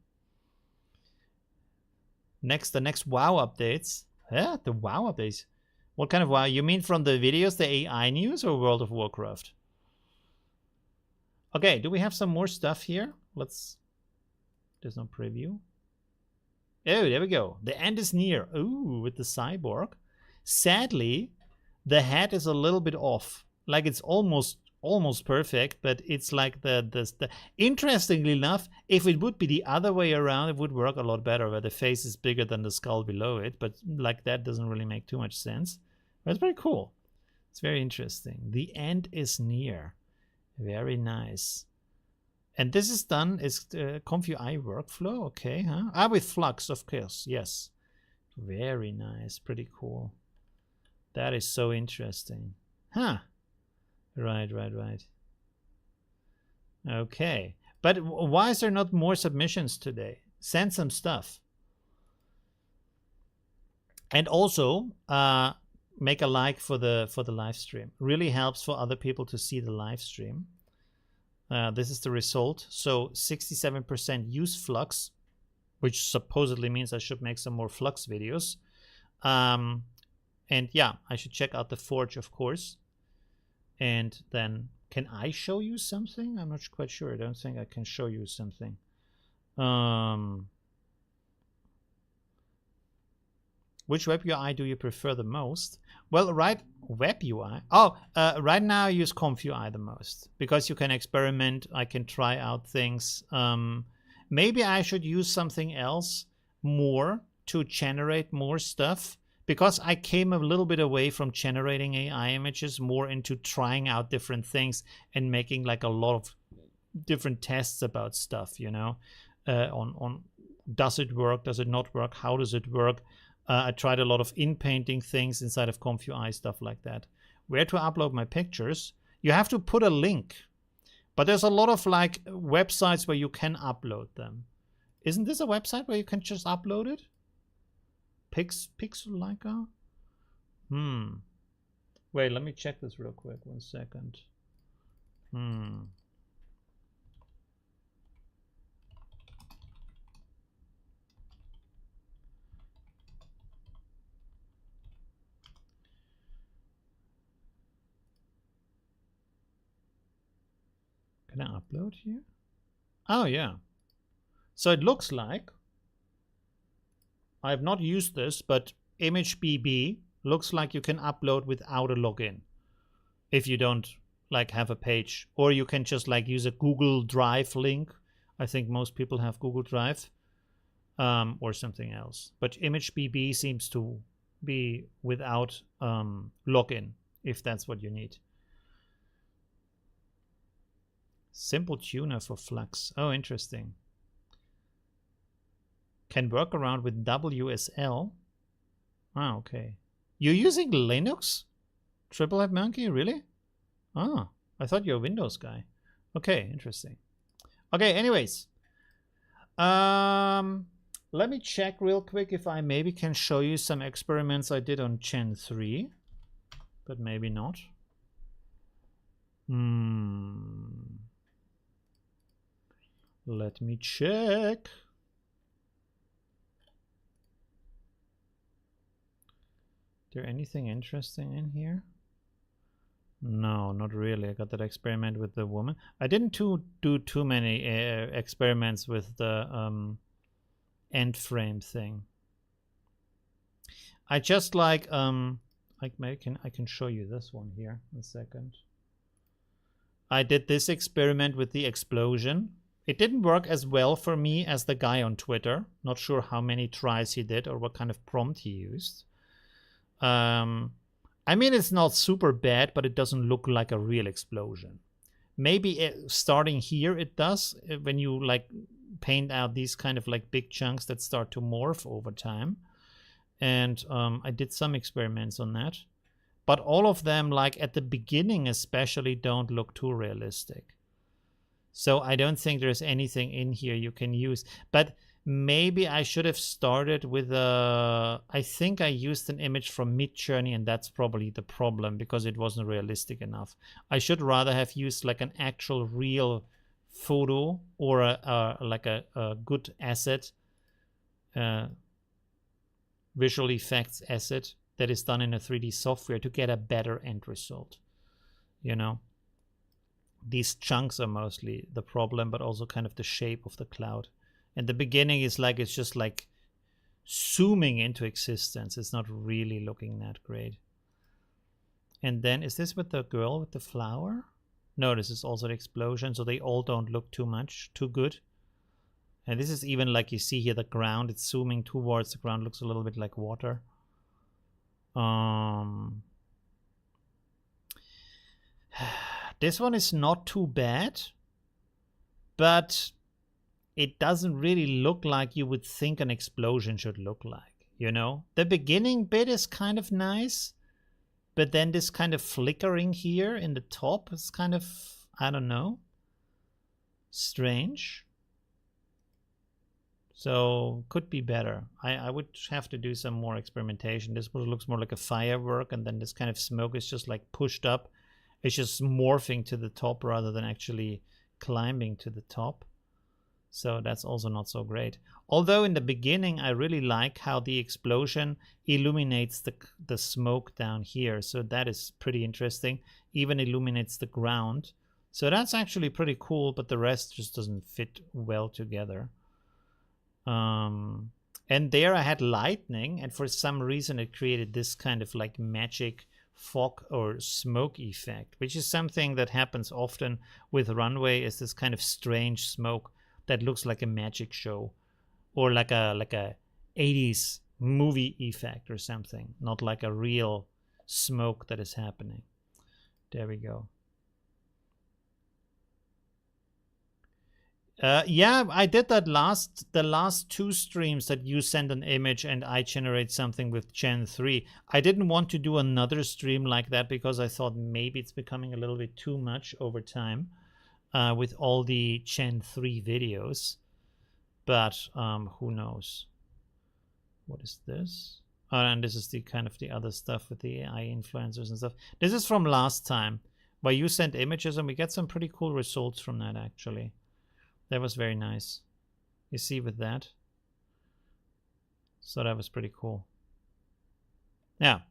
Speaker 1: The next WoW updates. Yeah, the WoW updates. What kind of WoW? You mean from the videos, the AI news, or World of Warcraft? Okay, do we have some more stuff here? Let's... There's no preview. Oh, there we go. The end is near. Ooh, with the cyborg. Sadly, the head is a little bit off. Like it's almost perfect, but it's like the interestingly enough, if it would be the other way around, it would work a lot better, where the face is bigger than the skull below it. But like that doesn't really make too much sense. But it's very cool. It's very interesting. The end is near. Very nice. And this is done is ComfyUI workflow. Okay, huh? Ah, with Flux, of course. Yes. Very nice. Pretty cool. That is so interesting. Huh. Right. Okay. But why is there not more submissions today? Send some stuff. And also, make a like for the live stream. Really helps for other people to see the live stream. This is the result. So 67% use Flux, which supposedly means I should make some more Flux videos. And yeah, I should check out the Forge, of course. And then, can I show you something? I'm not quite sure. I don't think I can show you something. Which web UI do you prefer the most? Well, web UI. Oh, right now I use ComfyUI the most because you can experiment. I can try out things. Maybe I should use something else more to generate more stuff, because I came a little bit away from generating AI images, more into trying out different things and making like a lot of different tests about stuff, you know, on does it work, does it not work, how does it work. I tried a lot of in-painting things inside of ComfyUI, stuff like that. Where to upload my pictures? You have to put a link. But there's a lot of like websites where you can upload them. Isn't this a website where you can just upload it? Pixelica? Wait, let me check this real quick. 1 second. Can I upload here? Oh, yeah. So it looks like, I have not used this, but ImageBB looks like you can upload without a login if you don't like have a page, or you can just like use a Google Drive link. I think most people have Google Drive, or something else. But ImageBB seems to be without login, if that's what you need. Simple tuner for Flux. Oh, interesting. Can work around with WSL. Ah, okay. You're using Linux? Triple Head Monkey, really? Ah, I thought you're a Windows guy. Okay, interesting. Okay, anyways. Let me check real quick if I maybe can show you some experiments I did on Gen 3. But maybe not. Let me check. Is there anything interesting in here? No, not really. I got that experiment with the woman. I didn't do too many experiments with the end frame thing. I just like I can show you this one here in a second. I did this experiment with the explosion. It didn't work as well for me as the guy on Twitter. Not sure how many tries he did or what kind of prompt he used. I mean, it's not super bad, but it doesn't look like a real explosion. Maybe starting here it does, when you like paint out these kind of like big chunks that start to morph over time. And I did some experiments on that. But all of them, like at the beginning especially, don't look too realistic. So I don't think there's anything in here you can use. But maybe I should have started with a... I think I used an image from Midjourney, and that's probably the problem, because it wasn't realistic enough. I should rather have used like an actual real photo or like a good asset, visual effects asset that is done in a 3D software to get a better end result. You know, these chunks are mostly the problem, but also kind of the shape of the cloud. And the beginning is like, it's just like zooming into existence. It's not really looking that great. And then, is this with the girl with the flower? No, this is also the explosion. So they all don't look too good. And this is even like you see here, the ground, it's zooming towards the ground, looks a little bit like water. This one is not too bad, but it doesn't really look like you would think an explosion should look like, you know? The beginning bit is kind of nice, but then this kind of flickering here in the top is kind of, I don't know, strange. So could be better. I would have to do some more experimentation. This one looks more like a firework, and then this kind of smoke is just like pushed up. It's just morphing to the top rather than actually climbing to the top. So that's also not so great. Although in the beginning, I really like how the explosion illuminates the smoke down here. So that is pretty interesting. Even illuminates the ground. So that's actually pretty cool, but the rest just doesn't fit well together. And there I had lightning, and for some reason it created this kind of like magic fog or smoke effect, which is something that happens often with Runway, is this kind of strange smoke that looks like a magic show or like a 80s movie effect or something, not like a real smoke that is happening. There we go. Yeah, I did that the last two streams that you send an image and I generate something with Gen 3. I didn't want to do another stream like that because I thought maybe it's becoming a little bit too much over time with all the Gen 3 videos. But who knows? What is this? Oh, and this is the kind of the other stuff with the AI influencers and stuff. This is from last time where you sent images and we get some pretty cool results from that actually. That was very nice. You see with that? So that was pretty cool. Yeah.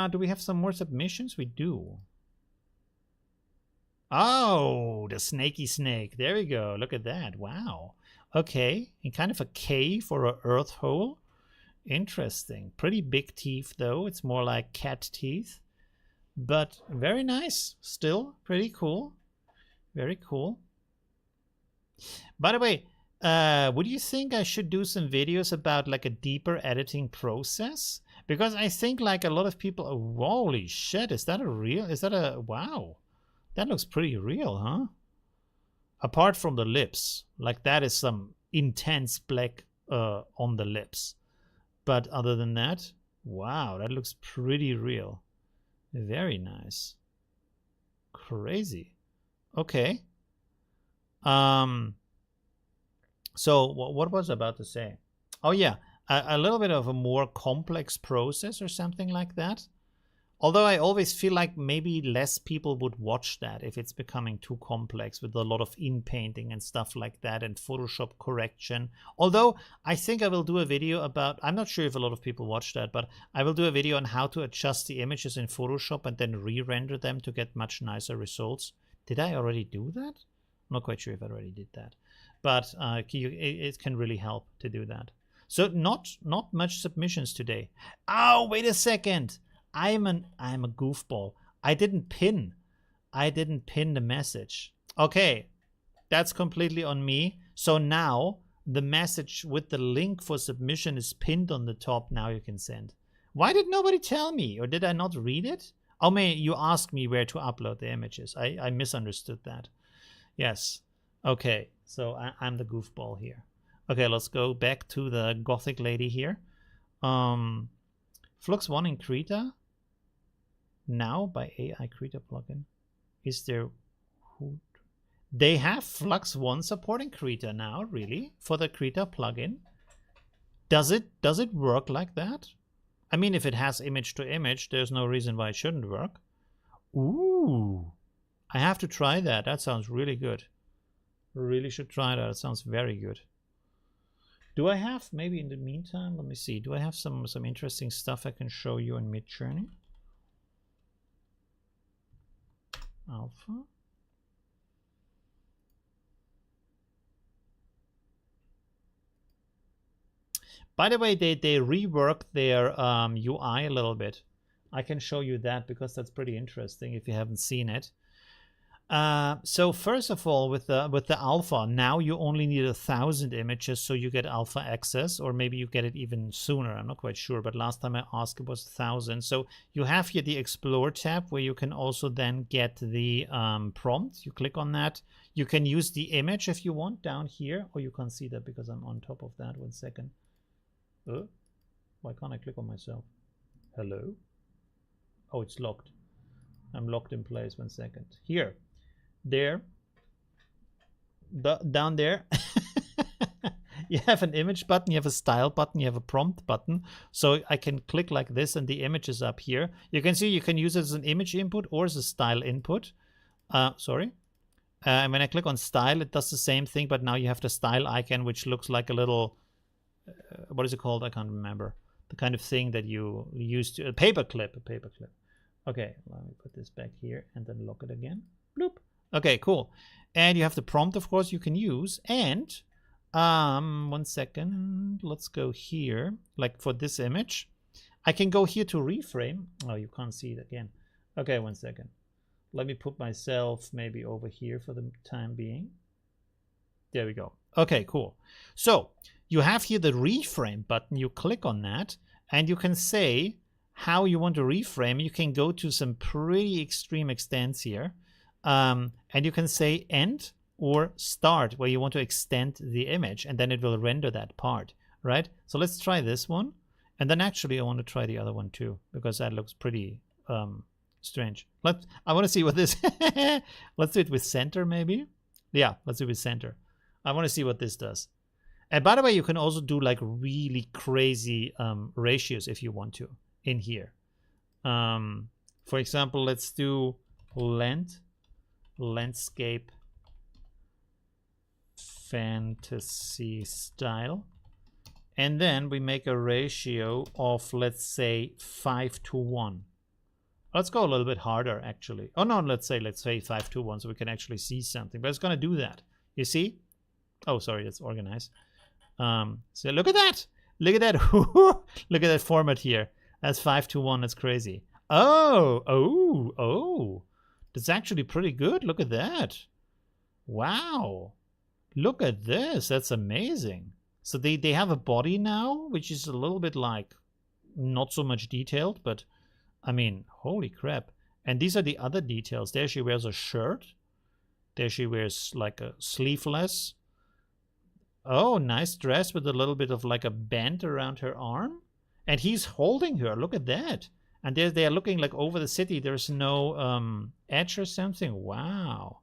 Speaker 1: Do we have some more submissions? We do. Oh, the snaky snake. There we go. Look at that. Wow. Okay. In kind of a cave or an earth hole. Interesting. Pretty big teeth though. It's more like cat teeth. But very nice. Still pretty cool. Very cool. By the way, would you think I should do some videos about like a deeper editing process? Because I think like a lot of people, oh, holy shit, is that a real, is that a, wow. That looks pretty real, huh? Apart from the lips, like that is some intense black on the lips. But other than that, wow, that looks pretty real. Very nice. Crazy. Okay. So what was I about to say? Oh yeah, a little bit of a more complex process or something like that. Although I always feel like maybe less people would watch that if it's becoming too complex with a lot of in-painting and stuff like that and Photoshop correction. Although I think I will do a video about, I'm not sure if a lot of people watch that, but I will do a video on how to adjust the images in Photoshop and then re-render them to get much nicer results. Did I already do that? I'm not quite sure if I already did that. But it can really help to do that. So not much submissions today. Oh, wait a second. I'm a goofball. I didn't pin the message. Okay, that's completely on me. So now the message with the link for submission is pinned on the top. Now you can send. Why did nobody tell me? Or did I not read it? Oh, you asked me where to upload the images. I misunderstood that. Yes. Okay, so I'm the goofball here. Okay, let's go back to the gothic lady here. Flux 1 in Krita. Now by AI Krita plugin. Is there who they have Flux 1 supporting Krita now, really? For the Krita plugin? Does it work like that? I mean, if it has image to image, there's no reason why it shouldn't work. Ooh. I have to try that. That sounds really good. Really should try that. It sounds very good. Do I have, maybe in the meantime, let me see. Do I have some interesting stuff I can show you in Midjourney? Alpha. By the way, they reworked their UI a little bit. I can show you that because that's pretty interesting if you haven't seen it. So first of all, with the alpha, now you only need 1,000 images, so you get alpha access, or maybe you get it even sooner. I'm not quite sure, but last time I asked it was 1,000. So you have here the Explore tab where you can also then get the prompt. You click on that. You can use the image if you want down here, or you can't see that because I'm on top of that. 1 second. Why can't I click on myself? Hello? Oh, it's locked. I'm locked in place. 1 second. Here. There, down there, you have an image button, you have a style button, you have a prompt button. So I can click like this and the image is up here. You can see you can use it as an image input or as a style input. And when I click on style, it does the same thing, but now you have the style icon, which looks like a little, what is it called? I can't remember. The kind of thing that you use to, a paperclip. Okay, let me put this back here and then lock it again. Bloop. Okay, cool. And you have the prompt, of course, you can use. And 1 second, let's go here. Like for this image, I can go here to reframe. Oh, you can't see it again. Okay, 1 second. Let me put myself maybe over here for the time being. There we go. Okay, cool. So you have here the reframe button. You click on that and you can say how you want to reframe. You can go to some pretty extreme extents here. And you can say end or start where you want to extend the image, and then it will render that part, right? So let's try this one. And then actually I want to try the other one too, because that looks pretty strange. I want to see what this, let's do it with center maybe. Yeah, let's do it with center. I want to see what this does. And by the way, you can also do like really crazy ratios if you want to in here. For example, let's do landscape fantasy style, and then we make a ratio of, let's say, 5:1. Let's go a little bit harder actually. Oh no, let's say 5:1 so we can actually see something, but it's gonna do that. You see? Oh, sorry, it's organized. So look at that, look at that. Look at that format here. That's 5:1. That's crazy. Oh, that's actually pretty good. Look at that. Wow. Look at this. That's amazing. So they have a body now, which is a little bit like not so much detailed, but I mean, holy crap. And these are the other details. There she wears a shirt. There she wears like a sleeveless. Oh, nice dress with a little bit of like a band around her arm. And he's holding her. Look at that. And they are looking like over the city. There's no edge or something. Wow.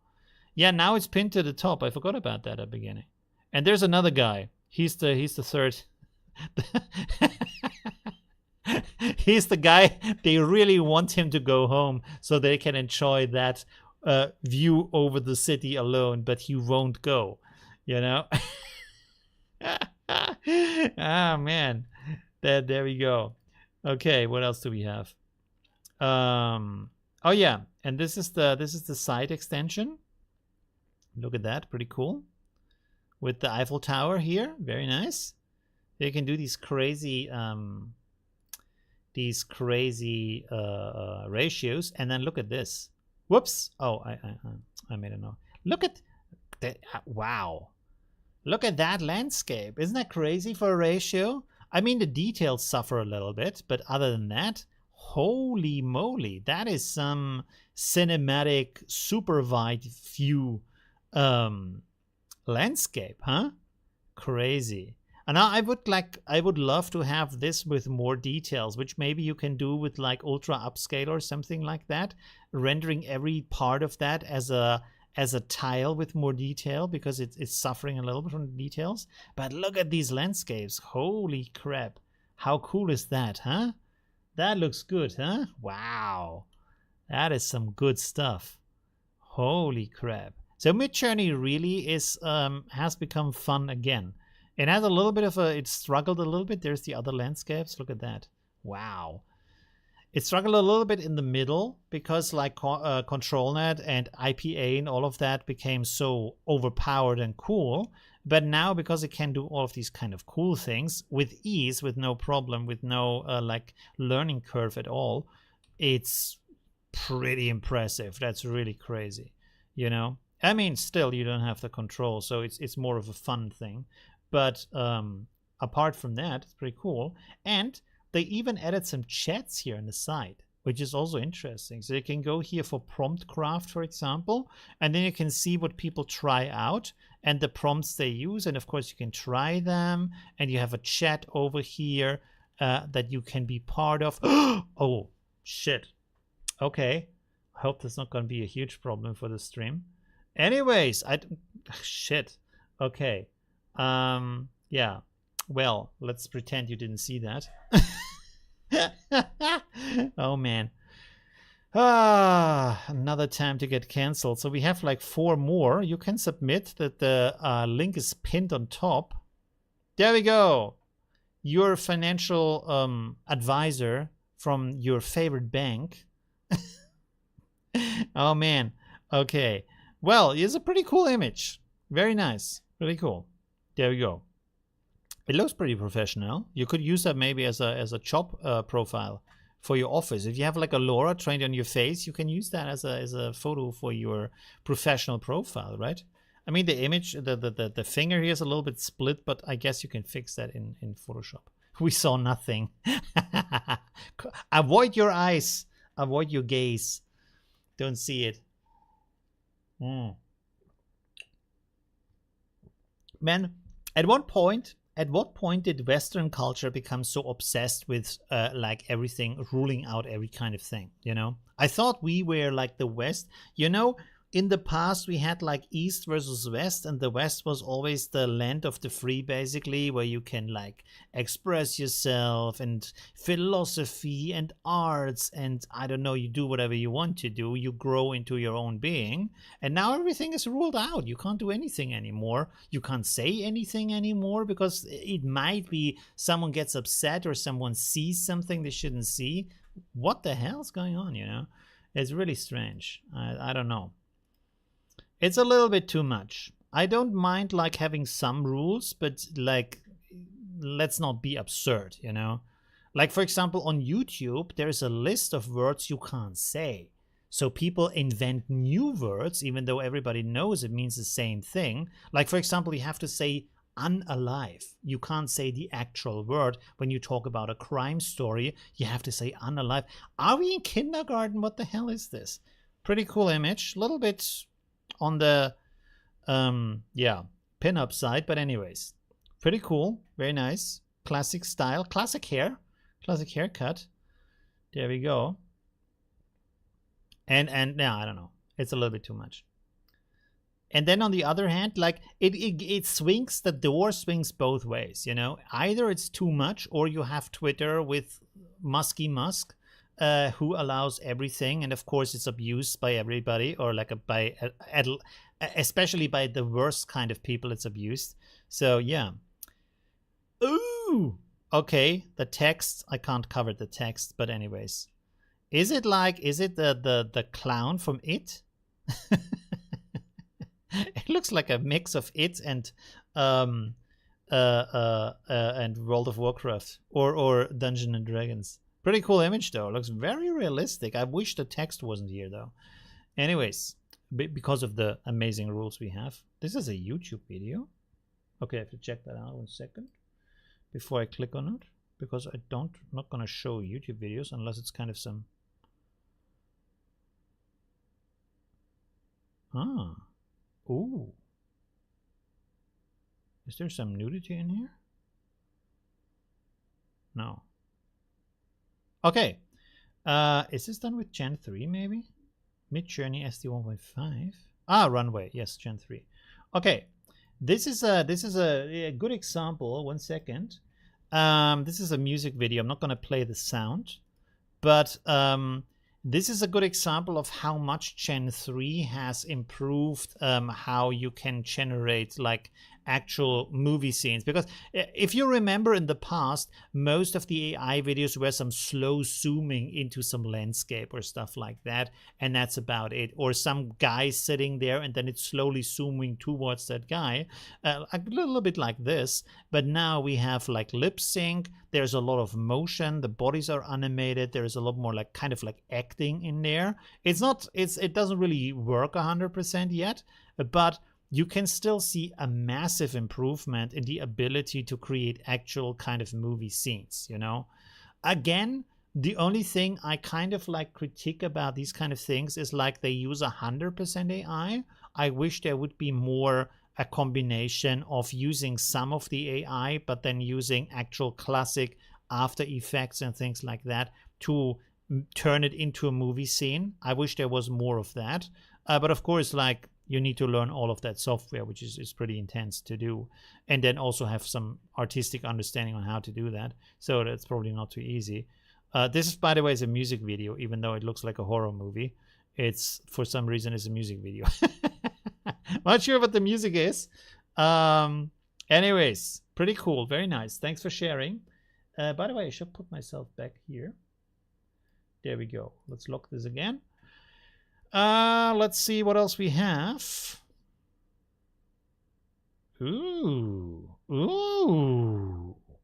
Speaker 1: Yeah, now it's pinned to the top. I forgot about that at the beginning. And there's another guy. He's the third. He's the guy, they really want him to go home so they can enjoy that view over the city alone, but he won't go, you know? Ah, man. There we go. Okay, what else do we have? Oh yeah, and this is the side extension. Look at that, pretty cool. With the Eiffel Tower here, very nice. You can do these crazy ratios, and then look at this. Whoops! Oh, I made a note. Look at that! Wow! Look at that landscape. Isn't that crazy for a ratio? I mean, the details suffer a little bit, but other than that, holy moly, that is some cinematic, super wide view landscape, huh? Crazy. And I would love to have this with more details, which maybe you can do with like ultra upscale or something like that, rendering every part of that as a tile with more detail, because it's suffering a little bit from the details. But look at these landscapes. Holy crap. How cool is that, huh? That looks good, huh? Wow. That is some good stuff. Holy crap. So Midjourney really is has become fun again. It has a little bit of it struggled a little bit. There's the other landscapes. Look at that. Wow. It struggled a little bit in the middle because like ControlNet and IPA and all of that became so overpowered and cool. But now, because it can do all of these kind of cool things with ease, with no problem, with no like learning curve at all, it's pretty impressive. That's really crazy, you know? I mean, still, you don't have the control, so it's more of a fun thing. But apart from that, it's pretty cool. And they even added some chats here on the side, which is also interesting. So you can go here for prompt craft, for example, and then you can see what people try out and the prompts they use. And of course, you can try them. And you have a chat over here that you can be part of. Oh, shit. Okay. I hope that's not going to be a huge problem for the stream. Anyways, shit. Okay. Yeah. Well, let's pretend you didn't see that. Oh man. Another time to get canceled. So we have like 4 more. You can submit that the link is pinned on top. There we go. Your financial advisor from your favorite bank. Oh man. Okay. Well, it's a pretty cool image. Very nice. Really cool. There we go. It looks pretty professional. You could use that maybe as a job profile for your office. If you have like a LoRa trained on your face, you can use that as a photo for your professional profile, right? I mean, the image, the finger here is a little bit split, but I guess you can fix that in Photoshop. We saw nothing. Avoid your eyes. Avoid your gaze. Don't see it. Man, at what point did Western culture become so obsessed with like everything, ruling out every kind of thing, you know? I thought we were like the West, you know? In the past, we had like East versus West, and the West was always the land of the free, basically, where you can like express yourself and philosophy and arts and I don't know, you do whatever you want to do. You grow into your own being. And now everything is ruled out. You can't do anything anymore. You can't say anything anymore because it might be someone gets upset or someone sees something they shouldn't see. What the hell's going on, you know? It's really strange. I don't know. It's a little bit too much. I don't mind like having some rules, but like, let's not be absurd, you know? Like, for example, on YouTube, there's a list of words you can't say. So people invent new words, even though everybody knows it means the same thing. Like, for example, you have to say unalive. You can't say the actual word. When you talk about a crime story, you have to say unalive. Are we in kindergarten? What the hell is this? Pretty cool image. A little bit on the yeah, pin-up side, but anyways, pretty cool, very nice, classic style, classic haircut. There we go. And yeah, I don't know, it's a little bit too much. And then on the other hand, like it swings, the door swings both ways, you know? Either it's too much or you have Twitter with Musky Musk, who allows everything, and of course it's abused by everybody, or like especially by the worst kind of people it's abused. So yeah. Ooh, okay, the text, I can't cover the text, but anyways, is it the clown from It? It looks like a mix of It and World of Warcraft or Dungeons and Dragons. Pretty cool image though. It looks very realistic. I wish the text wasn't here though. Anyways, because of the amazing rules we have. This is a YouTube video. Okay, I have to check that out 1 second before I click on it, because I'm not gonna show YouTube videos unless it's kind of some. Ooh. Is there some nudity in here? No. Okay. Is this done with Gen 3 maybe? Mid-Journey SD 1.5. Runway. Yes, Gen 3. Okay. This is a good example. 1 second. This is a music video. I'm not going to play the sound, but this is a good example of how much Gen 3 has improved how you can generate like actual movie scenes. Because if you remember in the past, most of the AI videos were some slow zooming into some landscape or stuff like that, and that's about it. Or some guy sitting there and then it's slowly zooming towards that guy, a little bit like this. But now we have like lip sync, there's a lot of motion, the bodies are animated, there's a lot more like kind of like acting in there. It doesn't really work 100% yet, but you can still see a massive improvement in the ability to create actual kind of movie scenes, you know? Again, the only thing I kind of like critique about these kind of things is like they use 100% AI. I wish there would be more a combination of using some of the AI, but then using actual classic After Effects and things like that to turn it into a movie scene. I wish there was more of that. But of course, like, you need to learn all of that software, which is pretty intense to do, and then also have some artistic understanding on how to do that. So that's probably not too easy. This is, by the way, is a music video, even though it looks like a horror movie. It's, for some reason, it's a music video. Not sure what the music is. Anyways, pretty cool. Very nice. Thanks for sharing. By the way, I should put myself back here. There we go. Let's lock this again. Let's see what else we have. Ooh.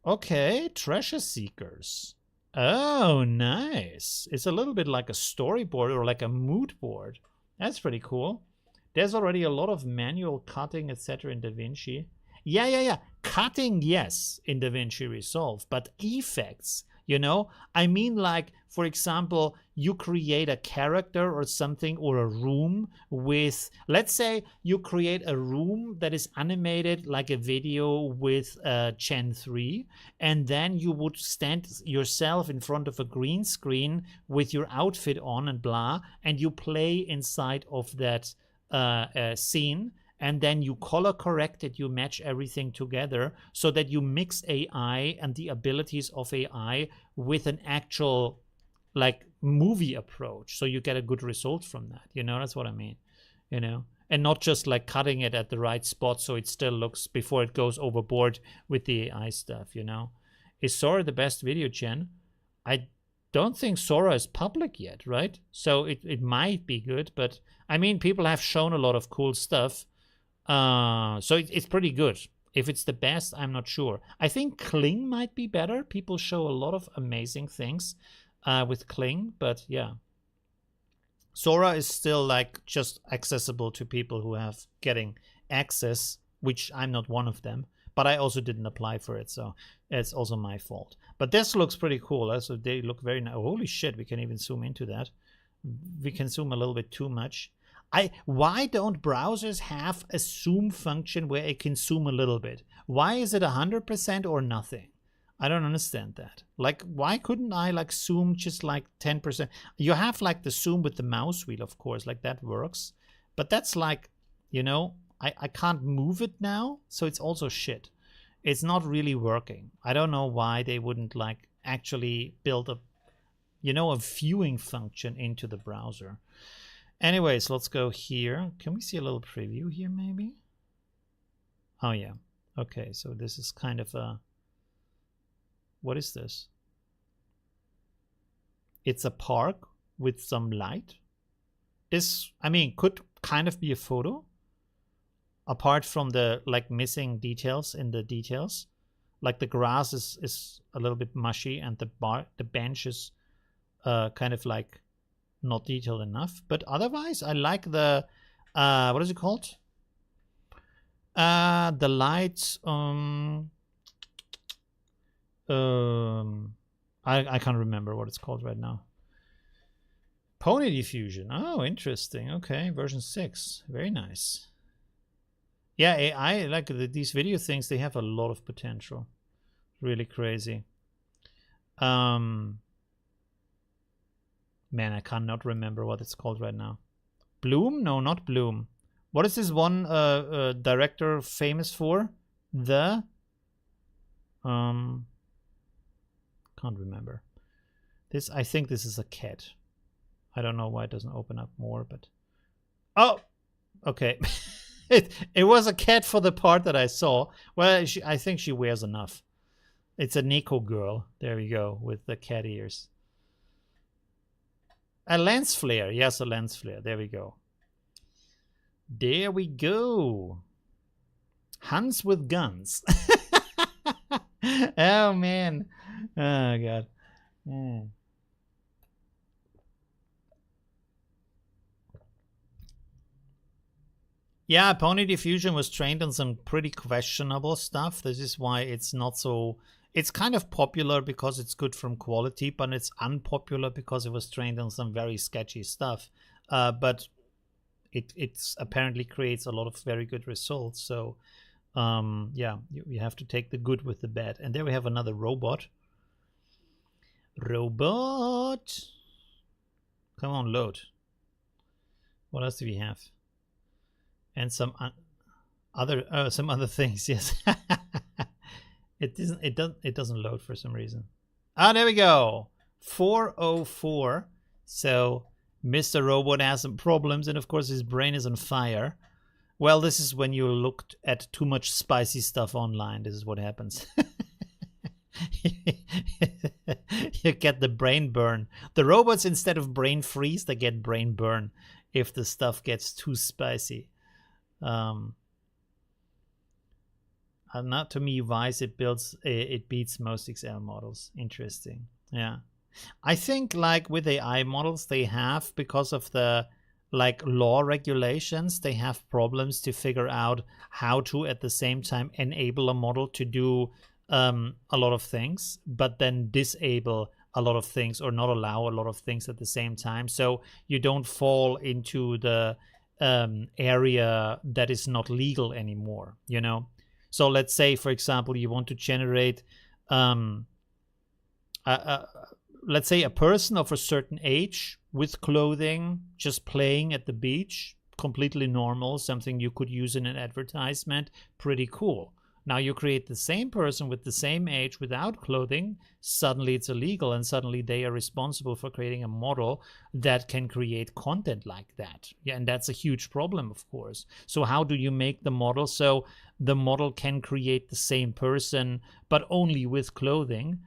Speaker 1: Okay, Treasure Seekers. Oh, nice. It's a little bit like a storyboard or like a mood board. That's pretty cool. There's already a lot of manual cutting, etc. in DaVinci. Yeah. Cutting, yes, in DaVinci Resolve, but effects, you know? I mean, like, for example, you create a character or something or a room with, let's say you create a room that is animated like a video with Gen 3, and then you would stand yourself in front of a green screen with your outfit on and blah, and you play inside of that scene, and then you color correct it, you match everything together so that you mix AI and the abilities of AI with an actual like movie approach, so you get a good result from that, you know? That's what I mean, you know? And not just like cutting it at the right spot so it still looks, before it goes overboard with the AI stuff, you know? Is Sora the best video, Chen? I don't think Sora is public yet, right? So it might be good, but I mean, people have shown a lot of cool stuff. So it's pretty good. If it's the best, I'm not sure. I think Kling might be better. People show a lot of amazing things with Kling, but yeah. Sora is still like just accessible to people who have getting access, which I'm not one of them, but I also didn't apply for it, so it's also my fault. But this looks pretty cool. So they look very nice. Oh, holy shit, we can even zoom into that. We can zoom a little bit too much. Why don't browsers have a zoom function where it can zoom a little bit? Why is it 100% or nothing? I don't understand that. Like, why couldn't I like zoom just like 10%? You have like the zoom with the mouse wheel, of course, like that works. But that's like, you know, I can't move it now, so it's also shit. It's not really working. I don't know why they wouldn't like actually build a, you know, a viewing function into the browser. Anyways, let's go here. Can we see a little preview here maybe? Oh yeah. Okay, so this is kind of a, what is this? It's a park with some light. This, I mean, could kind of be a photo, apart from the like missing details in the details. Like the grass is a little bit mushy, and the bench is kind of like not detailed enough. But otherwise, I like the what is it called? The lights. I can't remember what it's called right now. Pony diffusion. Oh, interesting. Okay, version 6. Very nice. Yeah, AI, like these video things, they have a lot of potential. Really crazy. Man, I cannot remember what it's called right now. Bloom? No, not Bloom. What is this one director famous for? The can't remember. This, I think this is a cat. I don't know why it doesn't open up more, but oh, okay. It was a cat for the part that I saw. Well, I think she wears enough. It's a Nico girl. There we go, with the cat ears. A lens flare. Yes, a lens flare. There we go. There we go. Hunts with guns. Oh, man. Oh, God. Mm. Yeah, Pony Diffusion was trained on some pretty questionable stuff. This is why it's not so... It's kind of popular because it's good from quality, but it's unpopular because it was trained on some very sketchy stuff. But it's apparently creates a lot of very good results. So, yeah, you have to take the good with the bad. And there we have another robot. Robot! Come on, load. What else do we have? And some other things. Yes, it doesn't load for some reason. Ah, there we go. 404. So Mr. Robot has some problems, and of course his brain is on fire. Well, this is when you looked at too much spicy stuff online. This is what happens. You get the brain burn. The robots, instead of brain freeze, they get brain burn if the stuff gets too spicy. Not to me wise, it beats most XL models. Interesting. Yeah, I think like with AI models, they have, because of the like law regulations, they have problems to figure out how to at the same time enable a model to do a lot of things, but then disable a lot of things or not allow a lot of things at the same time, so you don't fall into the area that is not legal anymore, you know. So let's say, for example, you want to generate let's say a person of a certain age with clothing, just playing at the beach, completely normal, something you could use in an advertisement, pretty cool. Now you create the same person with the same age without clothing, suddenly it's illegal, and suddenly they are responsible for creating a model that can create content like that. Yeah, and that's a huge problem, of course. So how do you make the model so the model can create the same person, but only with clothing,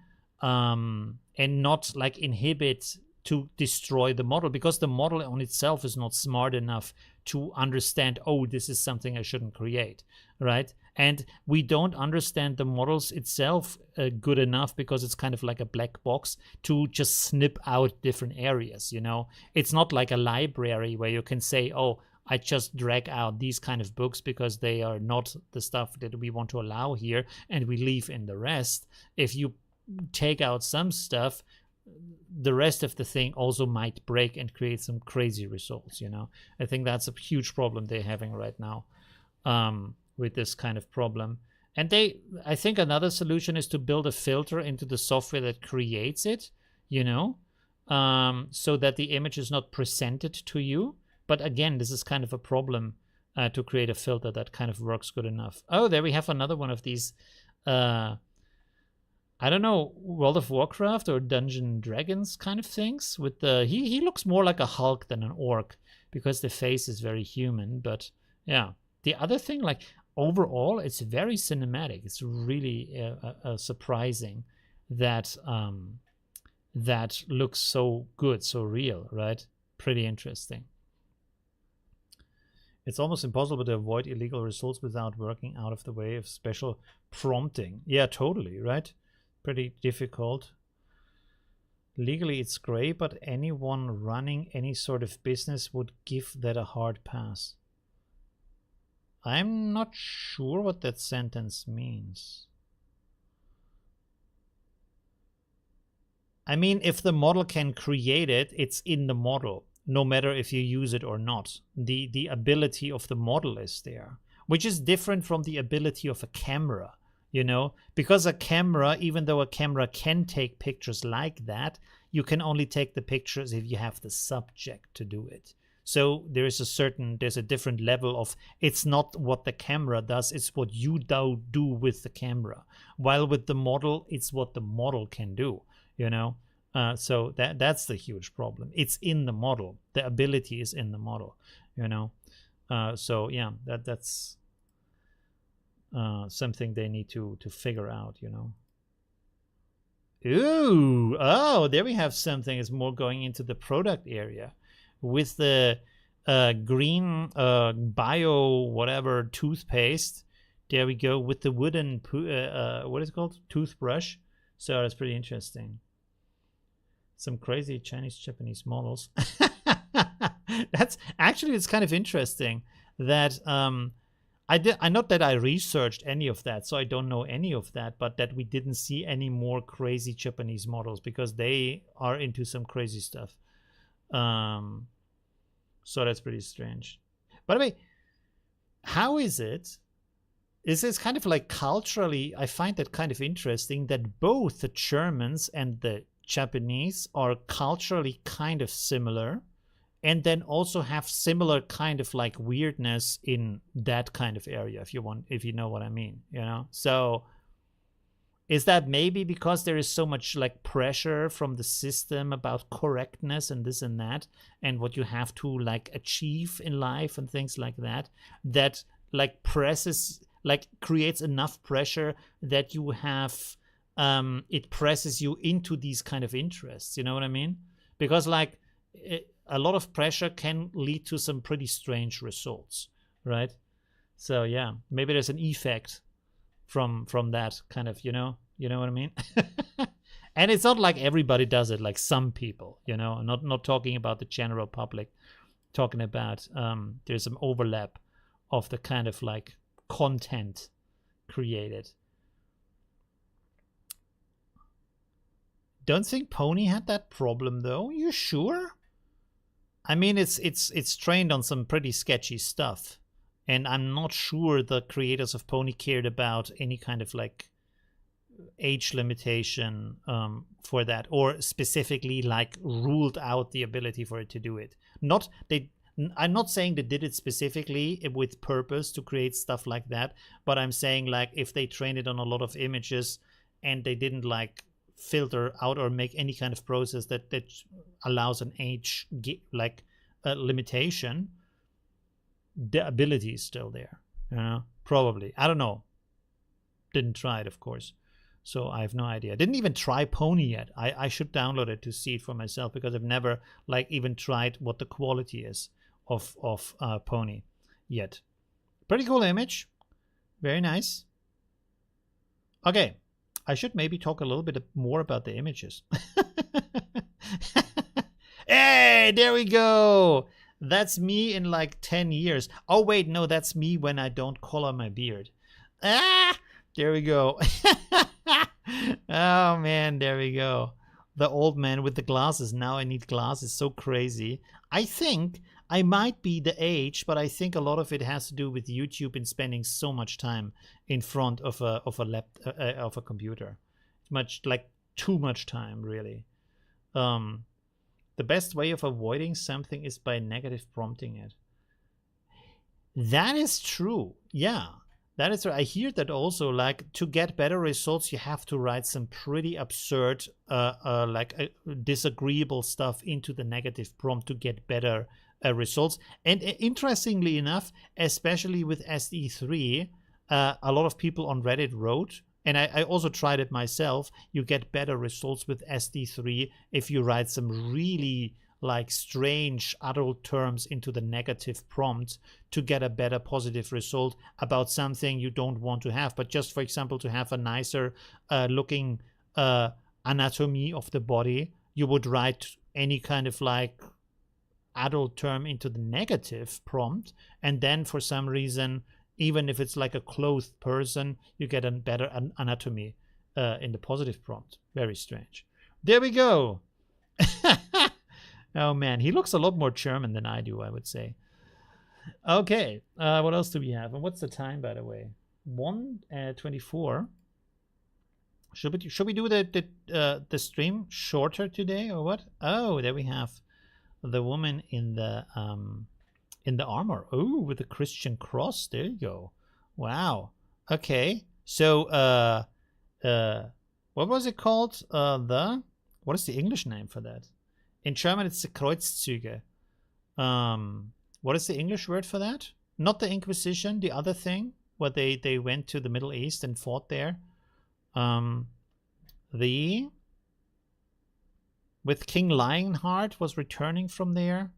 Speaker 1: and not like inhibit to destroy the model, because the model on itself is not smart enough to understand, oh, this is something I shouldn't create, right? And we don't understand the models itself good enough, because it's kind of like a black box to just snip out different areas, you know? It's not like a library where you can say, oh, I just drag out these kind of books because they are not the stuff that we want to allow here, and we leave in the rest. If you take out some stuff, the rest of the thing also might break and create some crazy results, you know? I think that's a huge problem they're having right now with this kind of problem. And I think another solution is to build a filter into the software that creates it, you know, so that the image is not presented to you. But again, this is kind of a problem to create a filter that kind of works good enough. Oh, there we have another one of these I don't know, World of Warcraft or Dungeon and Dragons kind of things. With the he looks more like a Hulk than an orc because the face is very human. But yeah, the other thing, like overall, it's very cinematic. It's really surprising that that looks so good, so real, right? Pretty interesting. It's almost impossible to avoid illegal results without working out of the way of special prompting. Yeah, totally, right? Pretty difficult. Legally, it's great, but anyone running any sort of business would give that a hard pass. I'm not sure what that sentence means. I mean, if the model can create it, it's in the model, no matter if you use it or not. The ability of the model is there, which is different from the ability of a camera, you know? Because a camera, even though a camera can take pictures like that, you can only take the pictures if you have the subject to do it. So there's a different level of, it's not what the camera does, it's what you do with the camera. While with the model, it's what the model can do, you know? So that's the huge problem. It's in the model. The ability is in the model, you know? So yeah, that's something they need to figure out, you know? Ooh, oh, there we have something. It's more going into the product area with the green bio whatever toothpaste. There we go with the wooden what is it called, toothbrush. So that's pretty interesting. Some crazy Chinese Japanese models. That's actually, it's kind of interesting that I not that I researched any of that, so I don't know any of that, but that we didn't see any more crazy Japanese models because they are into some crazy stuff. So that's pretty strange. By the way, how is it? Is this kind of like culturally? I find that kind of interesting that both the Germans and the Japanese are culturally kind of similar, and then also have similar kind of like weirdness in that kind of area, if you know what I mean, you know? So is that maybe because there is so much like pressure from the system about correctness and this and that, and what you have to like achieve in life and things like that, that like creates enough pressure that you have it presses you into these kind of interests, you know what I mean? Because like a lot of pressure can lead to some pretty strange results, right? So yeah, maybe there's an effect from that kind of, you know what I mean? And it's not like everybody does it, like some people, you know, not talking about the general public, talking about there's some overlap of the kind of like content created. Don't think Pony had that problem though. You sure? I mean, it's trained on some pretty sketchy stuff, and I'm not sure the creators of Pony cared about any kind of like age limitation for that, or specifically like ruled out the ability for it to do it. I'm not saying they did it specifically with purpose to create stuff like that, but I'm saying like if they trained it on a lot of images and they didn't like filter out or make any kind of process that allows an age like limitation, the ability is still there, you know? Probably, I don't know, didn't try it, of course, so I have no idea. Didn't even try Pony yet. I should download it to see it for myself, because I've never like even tried what the quality is of Pony yet. Pretty cool image, very nice. Okay, I should maybe talk a little bit more about the images. Hey, there we go. That's me in like 10 years. Oh, wait, no, that's me when I don't color my beard. Ah, there we go. Oh, man, there we go. The old man with the glasses. Now I need glasses. So crazy. I think I might be the age, but I think a lot of it has to do with YouTube and spending so much time in front of a computer. Much like too much time, really. The best way of avoiding something is by negative prompting it. That is true. Yeah. That is right. I hear that also, like, to get better results, you have to write some pretty absurd, disagreeable stuff into the negative prompt to get better results. And interestingly enough, especially with SE3, a lot of people on Reddit wrote, and I also tried it myself, you get better results with SD3 if you write some really like strange adult terms into the negative prompt to get a better positive result about something you don't want to have. But just for example, to have a nicer looking anatomy of the body, you would write any kind of like adult term into the negative prompt, and then for some reason, even if it's like a clothed person, you get a better anatomy in the positive prompt. Very strange. There we go. Oh man, he looks a lot more German than I do, I would say. Okay, what else do we have? And what's the time, by the way? 1:24. Should we do the stream shorter today or what? Oh, there we have the woman in the armor. Oh, with the Christian cross. There you go. Wow. Okay. So what was it called? What is the English name for that? In German, it's the Kreuzzüge. What is the English word for that? Not the Inquisition, the other thing, where they went to the Middle East and fought there. With King Lionheart was returning from there.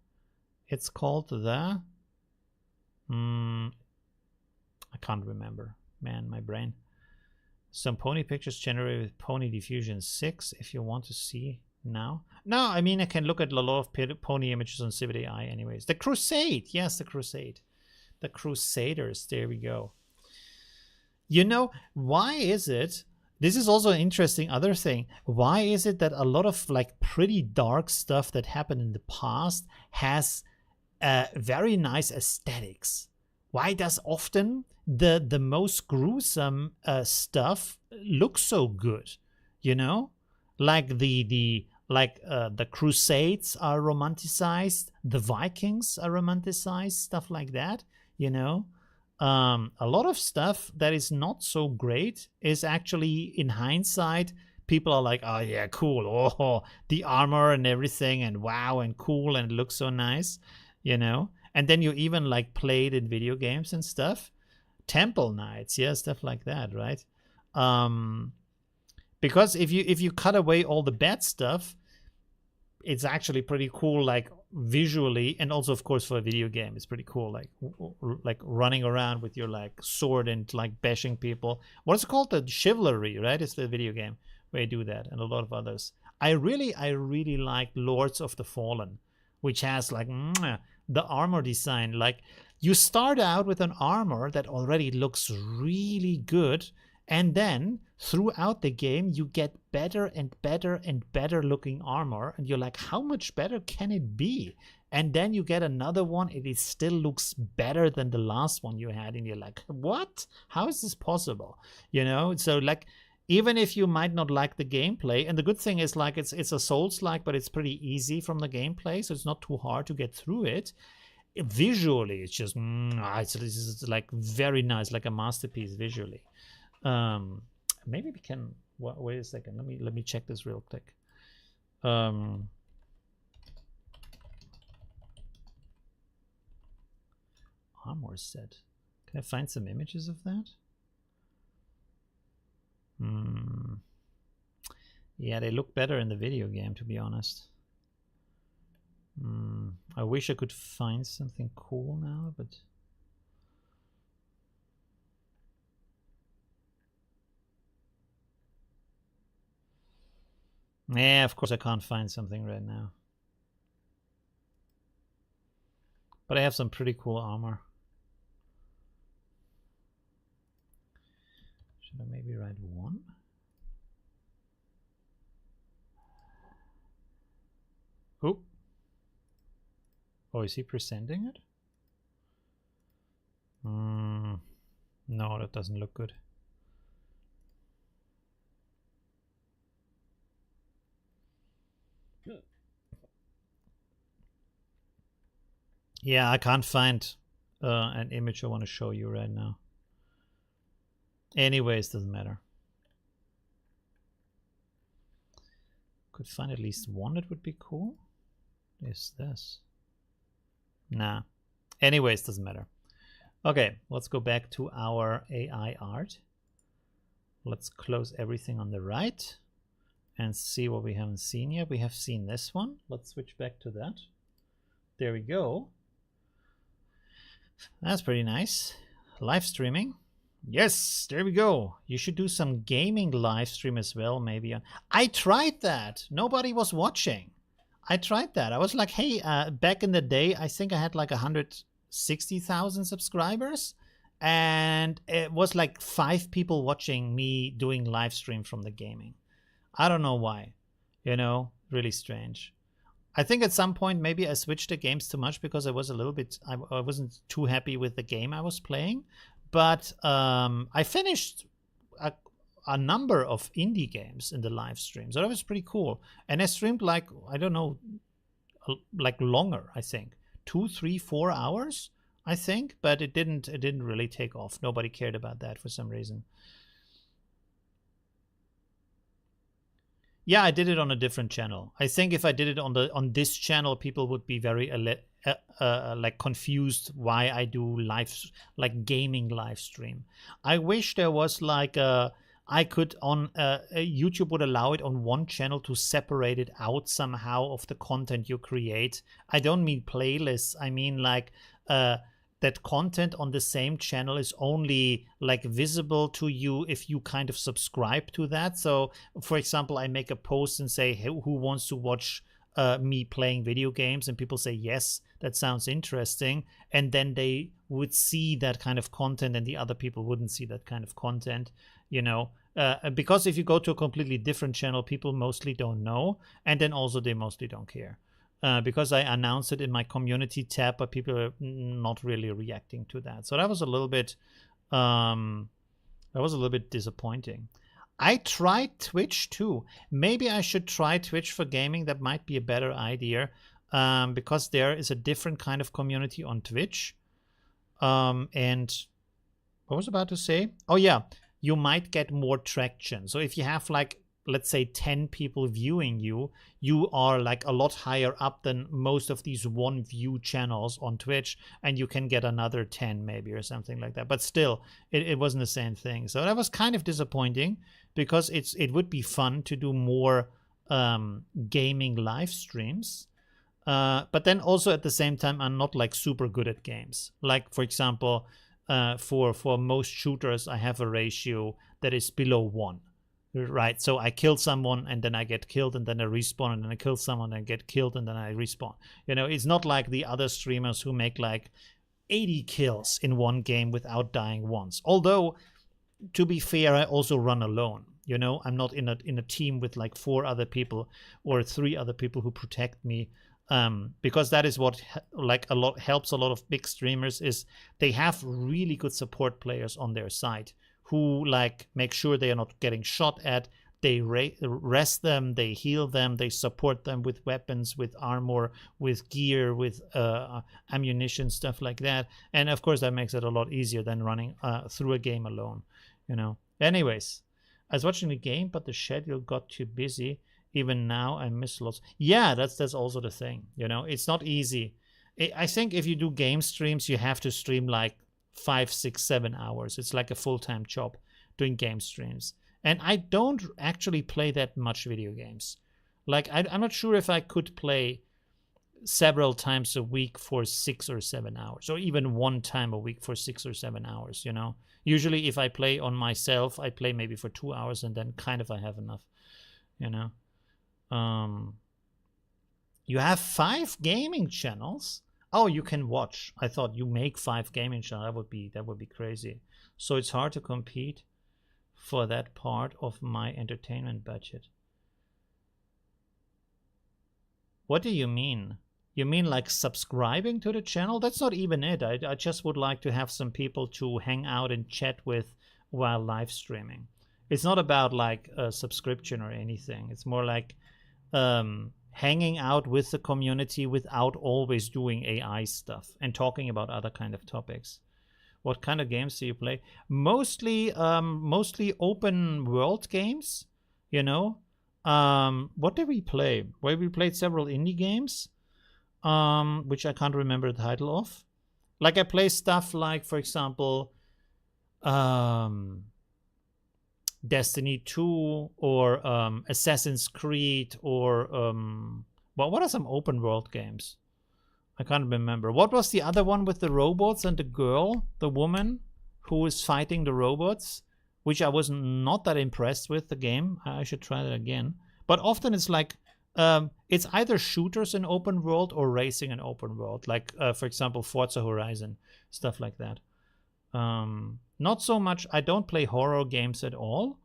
Speaker 1: It's called the... I can't remember. Man, my brain. Some pony pictures generated with Pony Diffusion 6 if you want to see now. No, I mean, I can look at a lot of pony images on Civet AI anyways. The Crusade. Yes, the Crusade. The Crusaders. There we go. You know, why is it... This is also an interesting other thing. Why is it that a lot of like pretty dark stuff that happened in the past has very nice aesthetics? Why does often the most gruesome stuff look so good? You know, like the Crusades are romanticized, the Vikings are romanticized, stuff like that. You know. A lot of stuff that is not so great is actually, in hindsight, people are like, oh yeah, cool, oh, the armor and everything, and wow, and cool, and it looks so nice, you know. And then you even like play it in video games and stuff. Temple Knights, yeah, stuff like that, right? Because if you cut away all the bad stuff, it's actually pretty cool, like visually, and also of course for a video game it's pretty cool, like running around with your like sword and like bashing people. What is it called? The Chivalry, right? It's the video game where you do that, and a lot of others. I really like Lords of the Fallen, which has like the armor design. Like you start out with an armor that already looks really good, and then throughout the game, you get better and better and better looking armor. And you're like, how much better can it be? And then you get another one. It still looks better than the last one you had. And you're like, what? How is this possible? You know? So like, even if you might not like the gameplay, and the good thing is like, it's a Souls-like, but it's pretty easy from the gameplay. So it's not too hard to get through it. Visually, it's just, it's like very nice, like a masterpiece visually. Maybe we can wait a second, let me check this real quick. Armor set. Can I find some images of that? Yeah, they look better in the video game, to be honest. I wish I could find something cool now, but yeah, of course I can't find something right now. But I have some pretty cool armor. Should I maybe write 1? Oh. Oh, is he presenting it? No, that doesn't look good. Yeah, I can't find an image I want to show you right now. Anyways, doesn't matter. Could find at least one that would be cool. Is this? Nah. Anyways, doesn't matter. Okay, let's go back to our AI art. Let's close everything on the right and see what we haven't seen yet. We have seen this one. Let's switch back to that. There we go. That's pretty nice. Live streaming. Yes, there we go. You should do some gaming live stream as well, maybe. I tried that. Nobody was watching. I tried that. I was like, hey, back in the day, I think I had like 160,000 subscribers. And it was like 5 people watching me doing live stream from the gaming. I don't know why. You know, really strange. I think at some point maybe I switched the games too much because I was a little bit, I wasn't too happy with the game I was playing. But I finished a number of indie games in the live stream. So that was pretty cool. And I streamed like, I don't know, like longer, I think. 2, 3, 4 hours, I think. But it didn't really take off. Nobody cared about that for some reason. Yeah, I did it on a different channel. I think if I did it on this channel, people would be very like confused why I do like gaming live stream. I wish there was like I could on YouTube would allow it on one channel to separate it out somehow of the content you create. I don't mean playlists. I mean like that content on the same channel is only like visible to you if you kind of subscribe to that. So for example, I make a post and say, hey, who wants to watch me playing video games? And people say, yes, that sounds interesting. And then they would see that kind of content and the other people wouldn't see that kind of content, you know, because if you go to a completely different channel, people mostly don't know. And then also they mostly don't care. Because I announced it in my community tab, but people are not really reacting to that. So that was a little bit, disappointing. I tried Twitch too. Maybe I should try Twitch for gaming. That might be a better idea, because there is a different kind of community on Twitch. And what was I about to say? Oh yeah, you might get more traction. So if you have like, let's say 10 people viewing you, you are like a lot higher up than most of these one view channels on Twitch, and you can get another 10 maybe or something like that. But still, it wasn't the same thing. So that was kind of disappointing because it would be fun to do more gaming live streams. But then also at the same time, I'm not like super good at games. Like for example, for most shooters, I have a ratio that is below 1. Right, so I kill someone and then I get killed and then I respawn and then I kill someone and get killed and then I respawn. You know, it's not like the other streamers who make like 80 kills in one game without dying once. Although, to be fair, I also run alone. You know, I'm not in a team with like 4 other people or 3 other people who protect me. Because that is what like helps a lot of big streamers is they have really good support players on their side who like make sure they are not getting shot at. They rest them, they heal them, they support them with weapons, with armor, with gear, with ammunition, stuff like that. And of course that makes it a lot easier than running through a game alone, you know. Anyways, I was watching the game, but the schedule got too busy. Even now I miss lots. Yeah, that's also the thing, you know. It's not easy. I think if you do game streams, you have to stream like 5, 6, 7 hours. It's like a full-time job doing game streams. And I don't actually play that much video games. Like I'm not sure if I could play several times a week for 6 or 7 hours, or even one time a week for 6 or 7 hours, you know. Usually if I play on myself, I play maybe for 2 hours and then kind of I have enough, you know. You have 5 gaming channels? Oh, you can watch. I thought you make 5 gaming channels. That would be crazy. So it's hard to compete for that part of my entertainment budget. What do you mean? You mean like subscribing to the channel? That's not even it. I just would like to have some people to hang out and chat with while live streaming. It's not about like a subscription or anything. It's more like hanging out with the community without always doing AI stuff and talking about other kind of topics. What kind of games do you play? Mostly open world games, you know. What did we play? Well, we played several indie games, which I can't remember the title of. Like I play stuff like, for example, Destiny 2 or Assassin's Creed or well, what are some open world games? I can't remember. What was the other one with the robots and the girl, the woman who is fighting the robots, which I was not that impressed with the game. I should try that again. But often it's like it's either shooters in open world or racing in open world, like for example Forza Horizon, stuff like that. Not so much. I don't play horror games at all,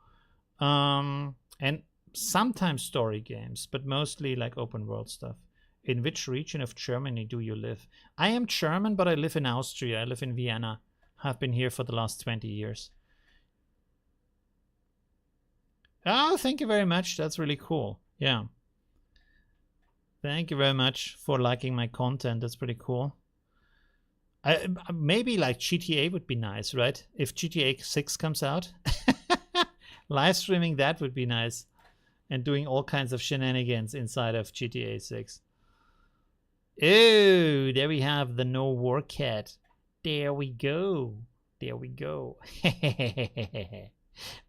Speaker 1: and sometimes story games, but mostly like open world stuff. In which region of Germany do you live? I am German, but I live in Austria. I live in Vienna. I've been here for the last 20 years. Oh, thank you very much. That's really cool. Yeah. Thank you very much for liking my content. That's pretty cool. Maybe like GTA would be nice, right? If GTA 6 comes out, live streaming that would be nice, and doing all kinds of shenanigans inside of GTA 6. Oh, there we have the No War Cat. There we go. There we go.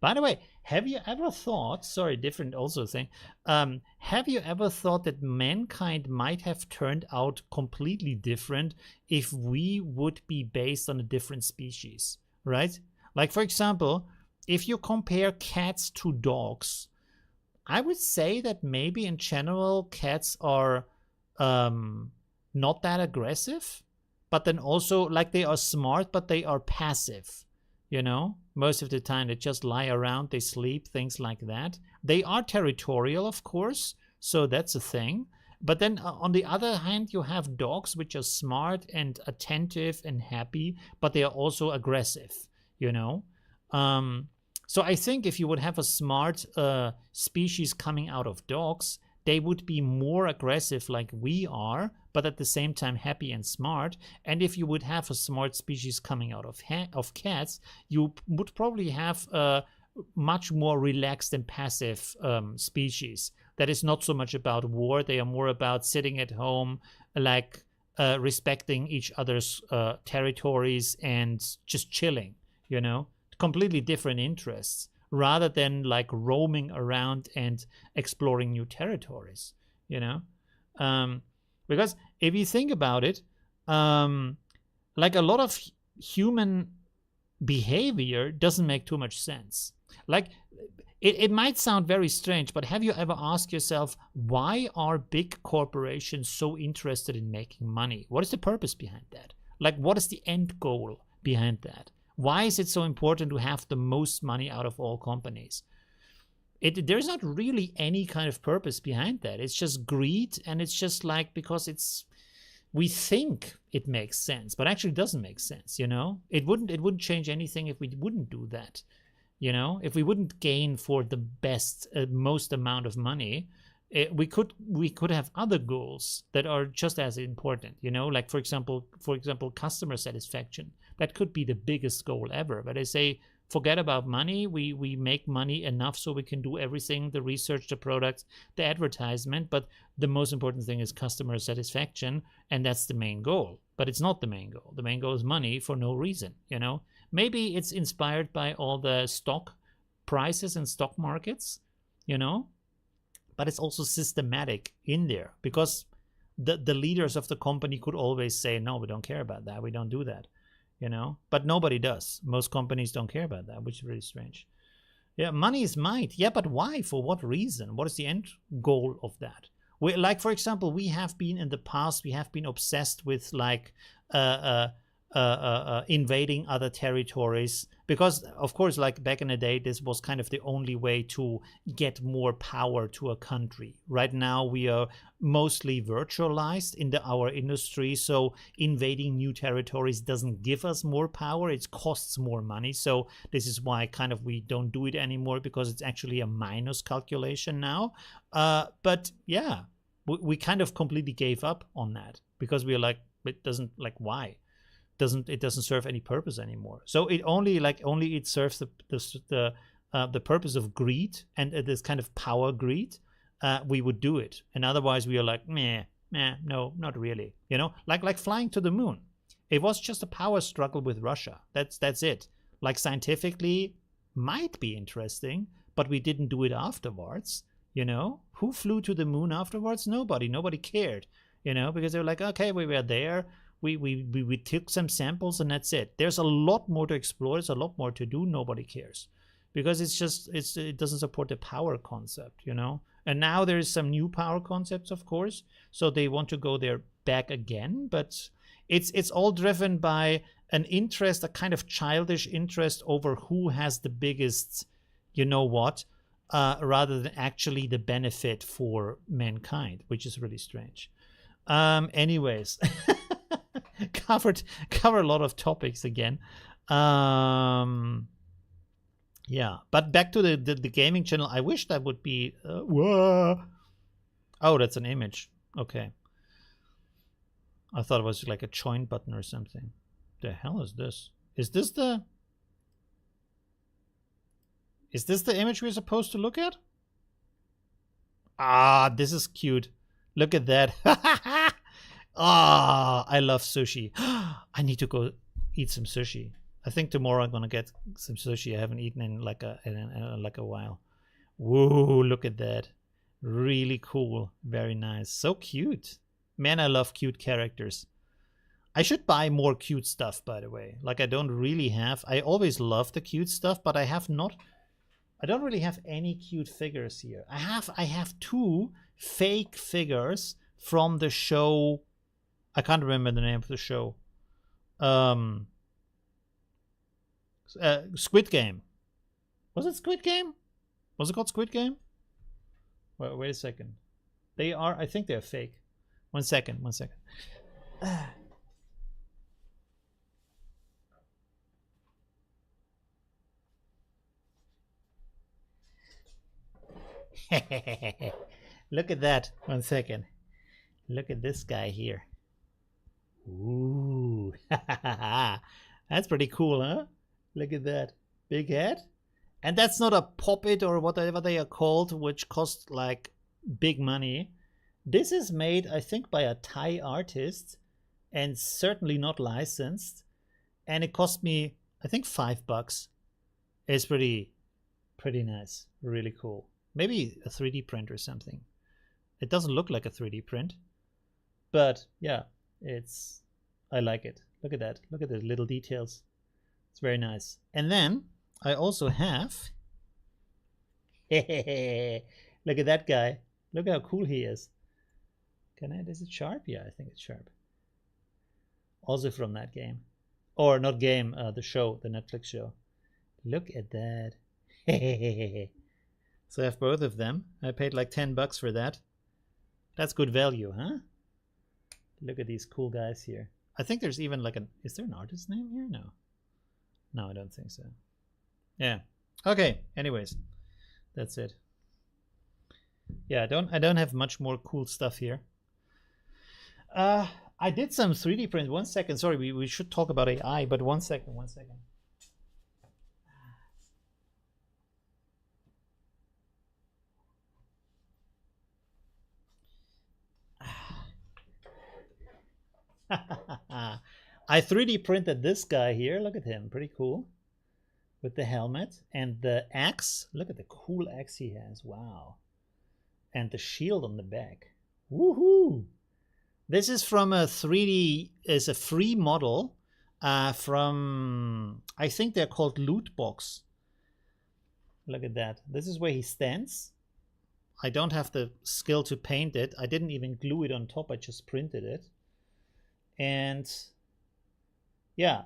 Speaker 1: By the way, have you ever thought, sorry, different also thing, have you ever thought that mankind might have turned out completely different if we would be based on a different species, right? Like, for example, if you compare cats to dogs, I would say that maybe in general cats are not that aggressive, but then also like they are smart, but they are passive. You know, most of the time they just lie around, they sleep, things like that. They are territorial, of course, so that's a thing. But then on the other hand, you have dogs which are smart and attentive and happy, but they are also aggressive, you know. So I think if you would have a smart species coming out of dogs, they would be more aggressive like we are, but at the same time happy and smart. And if you would have a smart species coming out of cats, you would probably have a much more relaxed and passive species that is not so much about war. They are more about sitting at home, like respecting each other's territories and just chilling, you know, completely different interests, rather than like roaming around and exploring new territories, you know? Because if you think about it, like a lot of human behavior doesn't make too much sense. Like it might sound very strange, but have you ever asked yourself, why are big corporations so interested in making money? What is the purpose behind that? Like, what is the end goal behind that? Why is it so important to have the most money out of all companies? There's not really any kind of purpose behind that. It's just greed, and it's just like because we think it makes sense, but actually doesn't make sense, you know? It wouldn't change anything if we wouldn't do that, you know? If we wouldn't gain for the best, most amount of money, we could have other goals that are just as important, you know? Like for example, customer satisfaction. That could be the biggest goal ever. But I say, forget about money. We make money enough so we can do everything, the research, the products, the advertisement. But the most important thing is customer satisfaction. And that's the main goal. But it's not the main goal. The main goal is money for no reason, you know. Maybe it's inspired by all the stock prices and stock markets, you know. But it's also systematic in there. Because the leaders of the company could always say, no, we don't care about that. We don't do that. You know, but nobody does. Most companies don't care about that, which is really strange. Yeah, money is might. Yeah, but why? For what reason? What is the end goal of that? Like, for example, we have been in the past, we have been obsessed with like invading other territories because, of course, like back in the day, this was kind of the only way to get more power to a country. Right now, we are mostly virtualized in our industry, so invading new territories doesn't give us more power. It costs more money. So this is why kind of we don't do it anymore, because it's actually a minus calculation now. But yeah, we kind of completely gave up on that because we are like, it doesn't, like, why? doesn't serve any purpose anymore. So it only it serves the purpose of greed and this kind of power greed. We would do it, and otherwise we are like meh, no, not really. You know, like flying to the moon. It was just a power struggle with Russia. That's it. Like scientifically, might be interesting, but we didn't do it afterwards. You know, who flew to the moon afterwards? Nobody cared. You know, because they were like, okay, we were there. We took some samples and that's it. There's a lot more to explore. There's a lot more to do. Nobody cares because it doesn't support the power concept, you know. And now there's some new power concepts, of course. So they want to go there back again, but it's all driven by an interest, a kind of childish interest over who has the biggest, you know what, rather than actually the benefit for mankind, which is really strange. Anyways. cover a lot of topics again. Yeah, but back to the gaming channel. I wish that would be oh, that's an image. Okay, I thought it was like a join button or something. The hell is this? Is this the image we're supposed to look at? Ah, this is cute. Look at that. Ah, I love sushi. I need to go eat some sushi. I think tomorrow I'm gonna get some sushi. I haven't eaten in like a while. Whoa, look at that. Really cool. Very nice. So cute. Man, I love cute characters. I should buy more cute stuff, by the way. Like I don't really have. I always love the cute stuff, but I don't really have any cute figures here. I have 2 fake figures from the show. I can't remember the name of the show. Squid Game. Was it Squid Game? Was it called Squid Game? Wait a second. I think they're fake. One second. Look at that. 1 second. Look at this guy here. Ooh. That's pretty cool, huh? Look at that. Big head. And that's not a puppet or whatever they are called, which cost like big money. This is made, I think, by a Thai artist and certainly not licensed. And it cost me, I think, $5. It's pretty nice. Really cool. Maybe a 3D print or something. It doesn't look like a 3D print. But yeah, I like it. Look at that. Look at the little details. It's very nice. And then I also have look at that guy. Look how cool he is. Is it sharp? Yeah, I think it's sharp. Also from that game. Or not game, the show, the Netflix show. Look at that. So I have both of them. I paid like $10 for that. That's good value, huh? Look at these cool guys here. I think there's even like is there an artist name here? No, I don't think so. Yeah. Okay. Anyways, that's it. Yeah, I don't have much more cool stuff here. I did some 3D print. 1 second. Sorry, we should talk about AI, but 1 second. I 3D printed this guy here. Look at him. Pretty cool. With the helmet and the axe. Look at the cool axe he has. Wow. And the shield on the back. Woohoo! This is from a 3D, is a free model from, I think they're called Lootbox. Look at that. This is where he stands. I don't have the skill to paint it. I didn't even glue it on top. I just printed it. And yeah.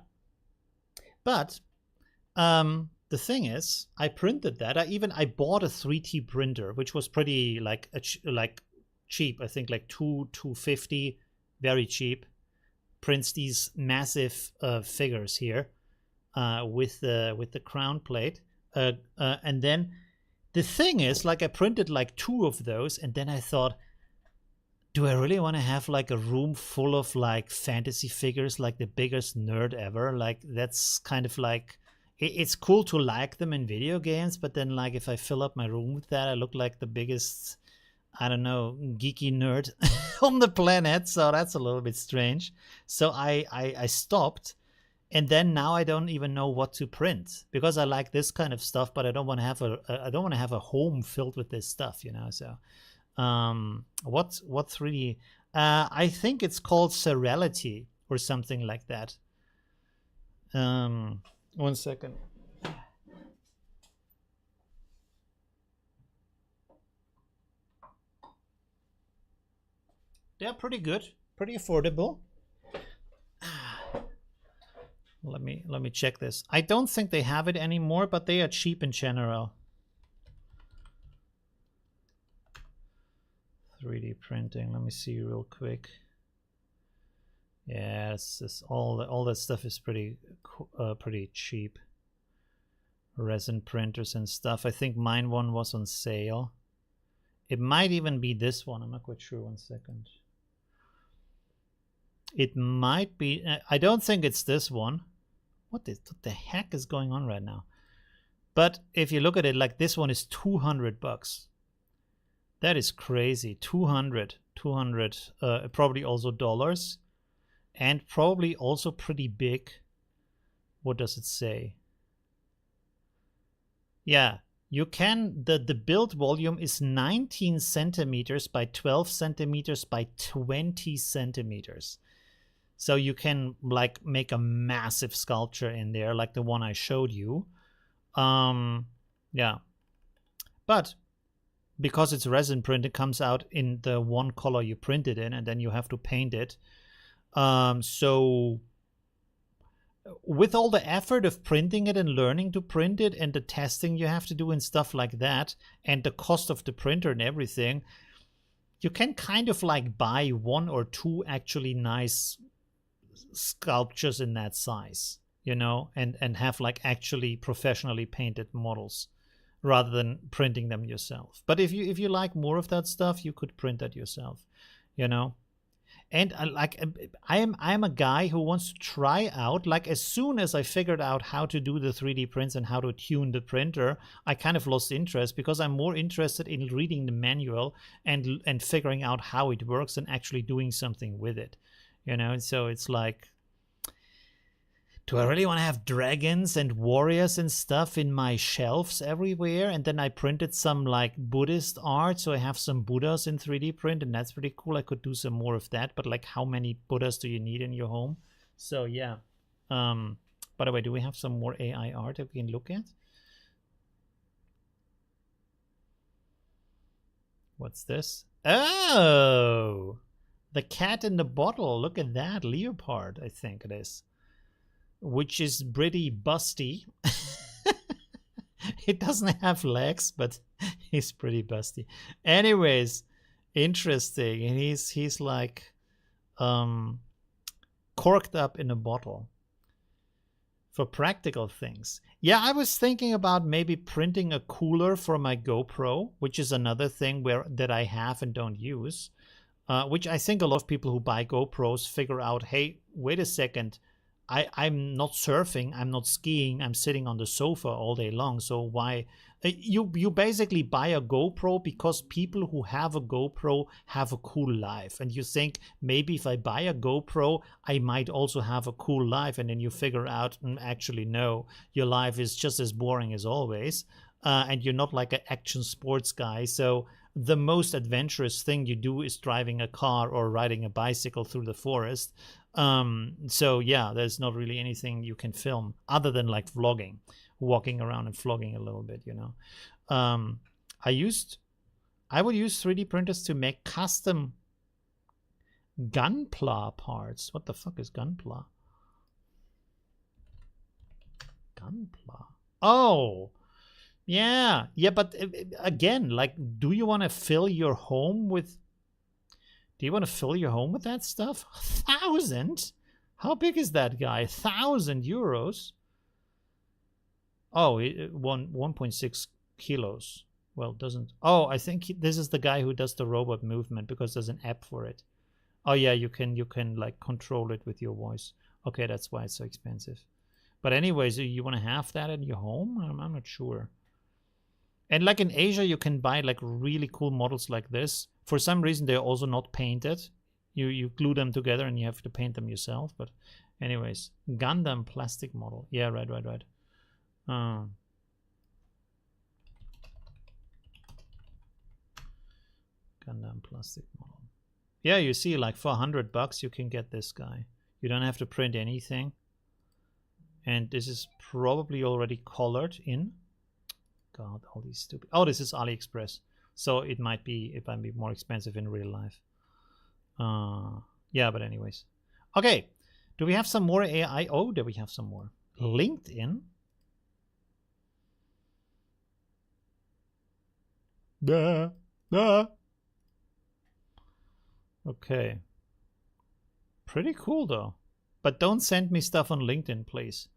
Speaker 1: But the thing is, I printed that. I bought a 3D printer, which was pretty like cheap. I think like $250, very cheap. Prints these massive figures here with the crown plate. And then the thing is, like, I printed like 2 of those, and then I thought, do I really want to have like a room full of like fantasy figures, like the biggest nerd ever? Like that's kind of like it's cool to like them in video games, but then like if I fill up my room with that, I look like the biggest, I don't know, geeky nerd on the planet. So that's a little bit strange. So I stopped, and then now I don't even know what to print because I like this kind of stuff, but I don't want to have a home filled with this stuff, you know. So what 3D? I think it's called Serality or something like that. 1 second. They're pretty good, pretty affordable. Let me check this. I don't think they have it anymore, but they are cheap in general. 3D printing. Let me see real quick. Yes, all that stuff is pretty cheap. Resin printers and stuff. I think mine one was on sale. It might even be this one. I'm not quite sure. 1 second. It might be. I don't think it's this one. What the heck is going on right now? But if you look at it, like this one is $200. That is crazy. 200, probably also dollars, and probably also pretty big. What does it say? Yeah, you can, the build volume is 19 centimeters by 12 centimeters by 20 centimeters. So you can like make a massive sculpture in there, like the one I showed you. Yeah, but because it's resin print, it comes out in the one color you print it in, and then you have to paint it. So with all the effort of printing it and learning to print it and the testing you have to do and stuff like that, and the cost of the printer and everything, you can kind of like buy 1 or 2 actually nice sculptures in that size, you know, and have like actually professionally painted models rather than printing them yourself. But if you like more of that stuff, you could print that yourself, you know. And I am a guy who wants to try out, like as soon as I figured out how to do the 3D prints and how to tune the printer, I kind of lost interest because I'm more interested in reading the manual and figuring out how it works and actually doing something with it, you know. And so it's like, do I really want to have dragons and warriors and stuff in my shelves everywhere? And then I printed some like Buddhist art, so I have some Buddhas in 3D print, and that's pretty cool. I could do some more of that, but like how many Buddhas do you need in your home? So yeah. By the way, do we have some more AI art that we can look at? What's this? Oh! The cat in the bottle. Look at that. Leopard, I think it is. Which is pretty busty. It doesn't have legs, but he's pretty busty. Anyways, interesting. And he's like corked up in a bottle for practical things. Yeah, I was thinking about maybe printing a cooler for my GoPro, which is another thing that I have and don't use. Which I think a lot of people who buy GoPros figure out, hey, wait a second, I'm not surfing, I'm not skiing, I'm sitting on the sofa all day long. So why? You basically buy a GoPro because people who have a GoPro have a cool life. And you think, maybe if I buy a GoPro, I might also have a cool life. And then you figure out, actually, no, your life is just as boring as always. And you're not like an action sports guy. So the most adventurous thing you do is driving a car or riding a bicycle through the forest. So yeah, there's not really anything you can film other than like vlogging, walking around and vlogging a little bit, you know. I would use 3D printers to make custom gunpla parts. What the fuck is gunpla? Gunpla. Oh, yeah, but again, like, do you want to fill your home with? Do you want to fill your home with that stuff? 1,000? How big is that guy? 1,000 euros? Oh, 1.6 kilos. Well, doesn't. Oh, I think this is the guy who does the robot movement because there's an app for it. Oh yeah, you can like control it with your voice. Okay, that's why it's so expensive. But anyways, you want to have that in your home? I'm not sure. And like in Asia, you can buy like really cool models like this. For some reason, they're also not painted. You glue them together and you have to paint them yourself. But anyways, Gundam plastic model. Yeah, right. Gundam plastic model. Yeah, you see, like for $100 you can get this guy. You don't have to print anything. And this is probably already colored in. God, all these stupid. Oh, this is AliExpress. So it might be more expensive in real life. Yeah, but anyways. Okay. Do we have some more AI? Oh, do we have some more? LinkedIn. Okay. Pretty cool though. But don't send me stuff on LinkedIn, please.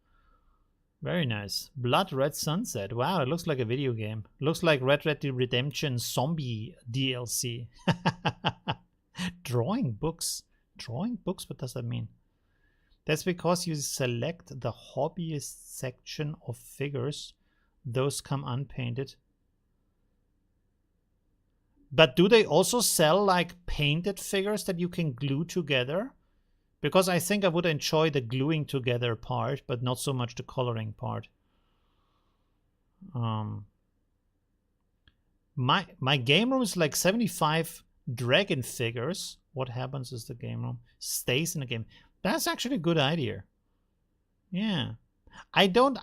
Speaker 1: Very nice. Blood Red Sunset. Wow, it looks like a video game. Looks like Red Dead Redemption Zombie DLC. Drawing books. Drawing books? What does that mean? That's because you select the hobbyist section of figures. Those come unpainted. But do they also sell like painted figures that you can glue together? Because I think I would enjoy the gluing together part, but not so much the coloring part. My game room is like 75 dragon figures. What happens is the game room stays in the game. That's actually a good idea. Yeah. I don't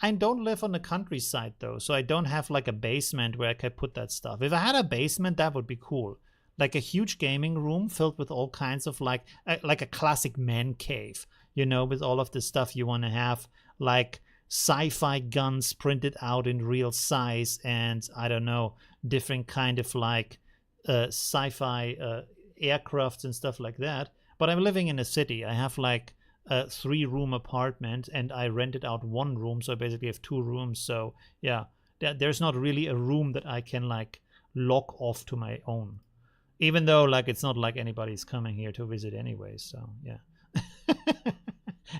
Speaker 1: live on the countryside though, so I don't have like a basement where I could put that stuff. If I had a basement, that would be cool. Like a huge gaming room filled with all kinds of like a classic man cave, you know, with all of the stuff you want to have, like sci-fi guns printed out in real size, and I don't know, different kind of like sci-fi aircrafts and stuff like that. But I'm living in a city. I have like a 3-room apartment, and I rented out 1 room, so I basically have 2 rooms. So yeah, there's not really a room that I can like lock off to my own. Even though, like, it's not like anybody's coming here to visit anyways, so, yeah.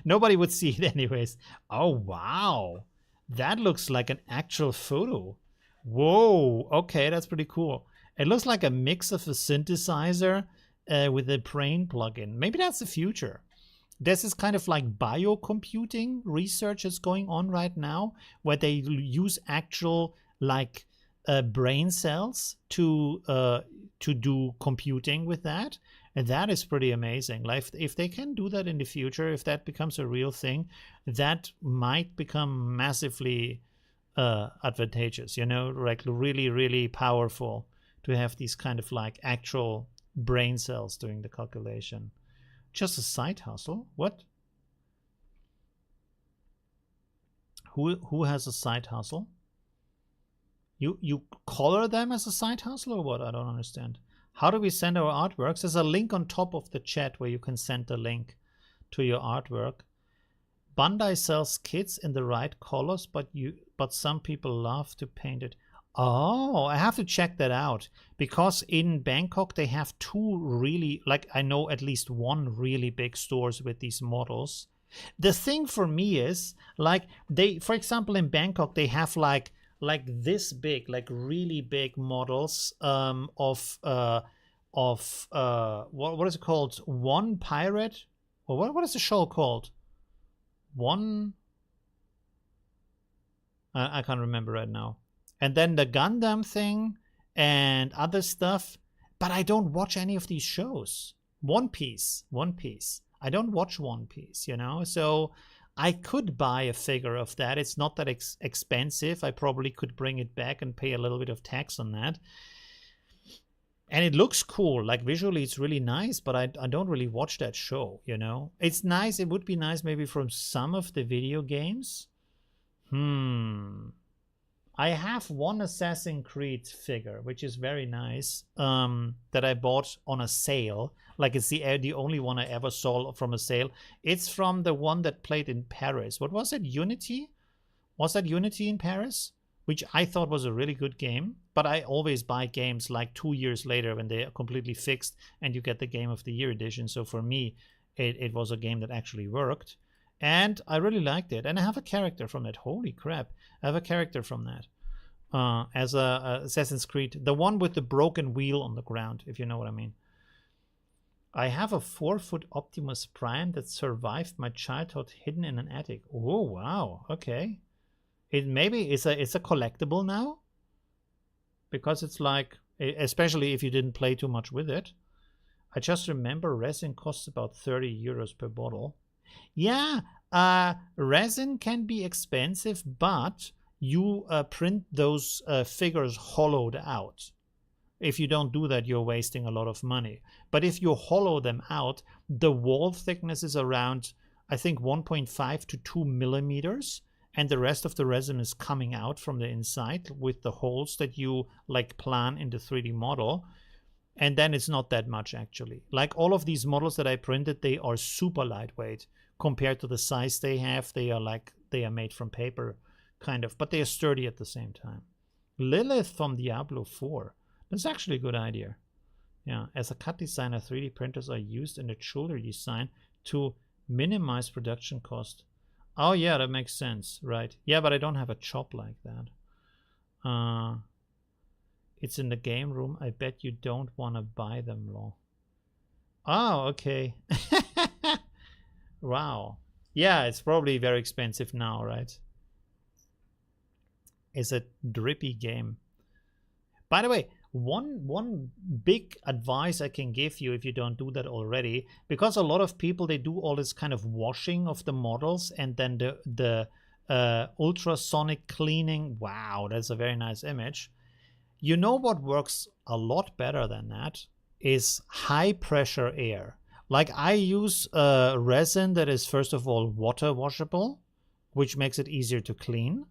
Speaker 1: Nobody would see it anyways. Oh, wow. That looks like an actual photo. Whoa. Okay, that's pretty cool. It looks like a mix of a synthesizer with a brain plugin. Maybe that's the future. This is kind of like biocomputing research is going on right now, where they use actual, like, brain cells to do computing with that, and that is pretty amazing. Like if they can do that in the future, if that becomes a real thing, that might become massively advantageous, you know, like really powerful to have these kind of like actual brain cells doing the calculation. Just a side hustle? What? Who has a side hustle? You color them as a side hustle or what? I don't understand. How do we send our artworks? There's a link on top of the chat where you can send the link to your artwork. Bandai sells kits in the right colors, but some people love to paint it. Oh, I have to check that out, because in Bangkok they have 2 really, like I know at least 1 really big stores with these models. The thing for me is like they, for example, in Bangkok they have like this big, like really big models of what is it called? One Pirate, or what is the show called? One, I can't remember right now. And then the Gundam thing and other stuff, but I don't watch any of these shows. One Piece. I don't watch One Piece, you know, so I could buy a figure of that. It's not that expensive. I probably could bring it back and pay a little bit of tax on that. And it looks cool. Like visually, it's really nice, but I don't really watch that show, you know. It's nice. It would be nice maybe from some of the video games. I have one Assassin's Creed figure, which is very nice, that I bought on a sale. Like it's the only one I ever saw from a sale. It's from the one that played in Paris. What was it? Unity? Was that Unity in Paris? Which I thought was a really good game. but I always buy games like 2 years later when they are completely fixed and you get the Game of the Year edition. So for me, it was a game that actually worked. And I really liked it. And I have a character from that. Holy crap. I have a character from that. As a Assassin's Creed. The one with the broken wheel on the ground, if you know what I mean. I have a 4-foot Optimus Prime that survived my childhood hidden in an attic. Oh, wow. Okay. It's a collectible now. Because it's like, especially if you didn't play too much with it. I just remember resin costs about 30 euros per bottle. Yeah, resin can be expensive, but you print those figures hollowed out. If you don't do that, you're wasting a lot of money. But if you hollow them out, the wall thickness is around, I think, 1.5 to 2 millimeters. And the rest of the resin is coming out from the inside with the holes that you like plan in the 3D model. And then it's not that much, actually. Like all of these models that I printed, they are super lightweight compared to the size they have. They are made from paper, kind of, but they are sturdy at the same time. Lilith from Diablo 4. That's actually a good idea. Yeah, as a cut designer, 3D printers are used in the jewelry design to minimize production cost. Oh yeah, that makes sense, right? Yeah, but I don't have a chop like that. It's in the game room. I bet you don't want to buy them, lol. Oh, okay. Wow. Yeah, it's probably very expensive now, right? It's a drippy game. By the way, one big advice I can give you if you don't do that already, because a lot of people, they do all this kind of washing of the models and then the ultrasonic cleaning. Wow, that's a very nice image. You know what works a lot better than that is high pressure air. Like I use resin that is first of all water washable, which makes it easier to clean.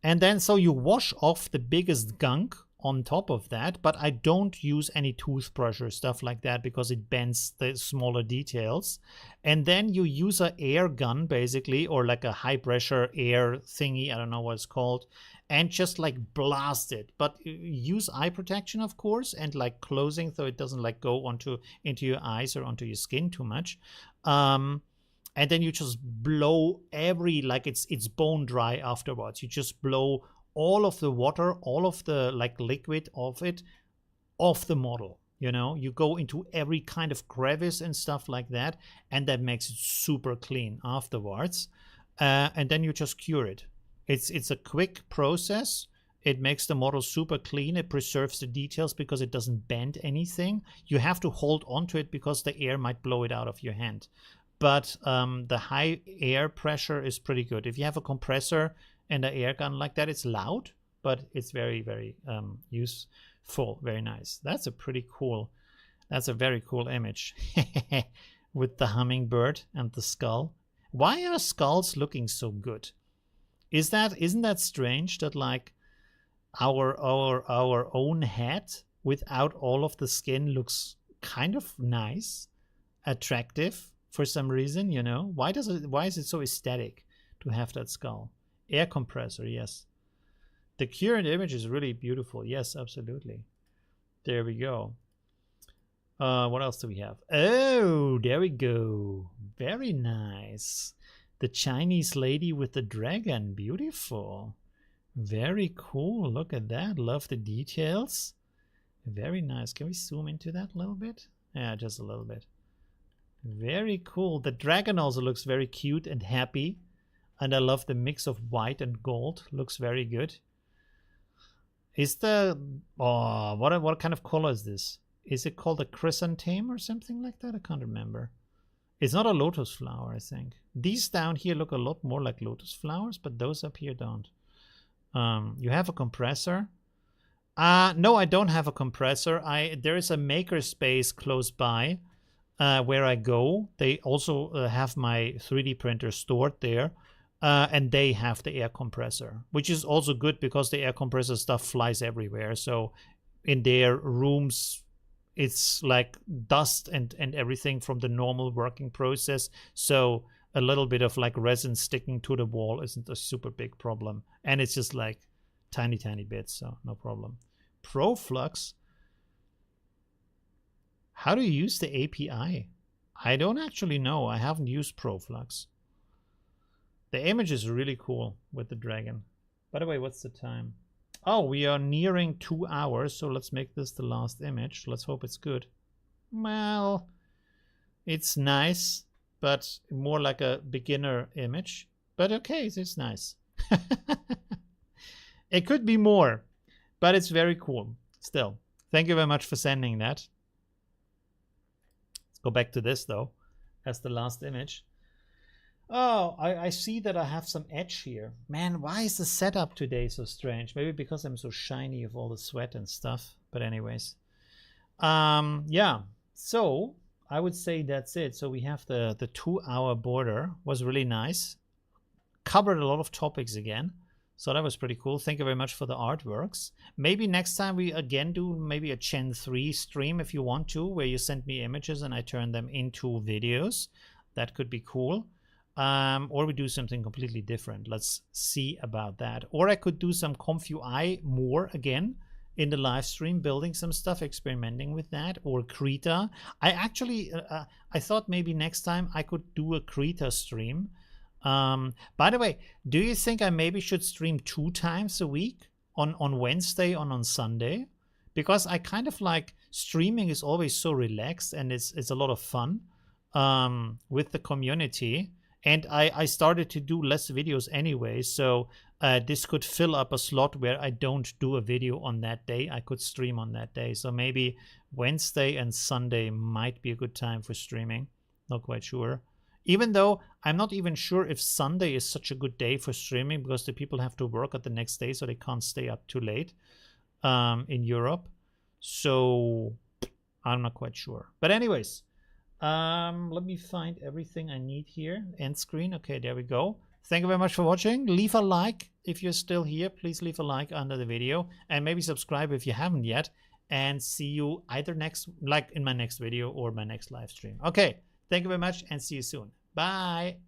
Speaker 1: And then so you wash off the biggest gunk on top of that, but I don't use any toothbrush or stuff like that because it bends the smaller details. And then you use an air gun basically, or like a high pressure air thingy, I don't know what it's called, and just like blast it. But use eye protection, of course, and like closing so it doesn't like go into your eyes or onto your skin too much. And then you just blow like it's bone dry afterwards. You just blow all of the water, all of the like liquid of it off the model. You know, you go into every kind of crevice and stuff like that, and that makes it super clean afterwards. And then you just cure it. It's a quick process. It makes the model super clean. It preserves the details because it doesn't bend anything. You have to hold onto it because the air might blow it out of your hand. But the high air pressure is pretty good. If you have a compressor and an air gun like that, it's loud, but it's very, very useful. Very nice. That's a very cool image with the hummingbird and the skull. Why are skulls looking so good? Isn't that strange that like our own head without all of the skin looks kind of nice, attractive for some reason, you know? Why is it so aesthetic to have that skull? Air compressor, yes. The current image is really beautiful. Yes, absolutely. There we go. What else do we have? Oh, there we go. Very nice. The Chinese lady with the dragon. Beautiful. Very cool. Look at that. Love the details. Very nice. Can we zoom into that a little bit? Yeah, just a little bit. Very cool. The dragon also looks very cute and happy. And I love the mix of white and gold. Looks very good. Is the... Oh, what kind of color is this? Is it called a chrysanthemum or something like that? I can't remember. It's not a lotus flower, I think. These down here look a lot more like lotus flowers, but those up here don't. You have a compressor? No, I don't have a compressor. There is a makerspace close by where I go. They also have my 3D printer stored there. And they have the air compressor, which is also good because the air compressor stuff flies everywhere. So in their rooms, it's like dust and everything from the normal working process. So a little bit of like resin sticking to the wall isn't a super big problem. And it's just like tiny bits, so no problem. Proflux. How do you use the API? I don't actually know. I haven't used Proflux. The image is really cool with the dragon. By the way, what's the time? Oh, we are nearing 2 hours, so let's make this the last image. Let's hope it's good. Well, it's nice, but more like a beginner image. But okay, it's nice. It could be more, but it's very cool. Still, thank you very much for sending that. Let's go back to this, though, as the last image. Oh, I see that I have some edge here. Man, why is the setup today so strange? Maybe because I'm so shiny with all the sweat and stuff. But anyways. Yeah. So I would say that's it. So we have the 2-hour border. Was really nice. Covered a lot of topics again. So that was pretty cool. Thank you very much for the artworks. Maybe next time we again do maybe a Gen 3 stream if you want to, where you send me images and I turn them into videos. That could be cool. Or we do something completely different. Let's see about that. Or I could do some ComfUI more again in the live stream, building some stuff, experimenting with that. Or Krita. I actually, I thought maybe next time I could do a Krita stream. By the way, do you think I maybe should stream 2 times a week? On Wednesday and on Sunday? Because I kind of like streaming is always so relaxed and it's a lot of fun with the community. And I started to do less videos anyway, so this could fill up a slot where I don't do a video on that day. I could stream on that day. So maybe Wednesday and Sunday might be a good time for streaming. Not quite sure. Even though I'm not even sure if Sunday is such a good day for streaming because the people have to work at the next day, so they can't stay up too late in Europe. So I'm not quite sure. But anyways. Let me find everything I need here. End screen. Okay, there we go. Thank you very much for watching. Leave a like if you're still here. Please leave a like under the video and maybe subscribe if you haven't yet. And see you either in my next video or my next live stream. Okay, thank you very much and see you soon. Bye.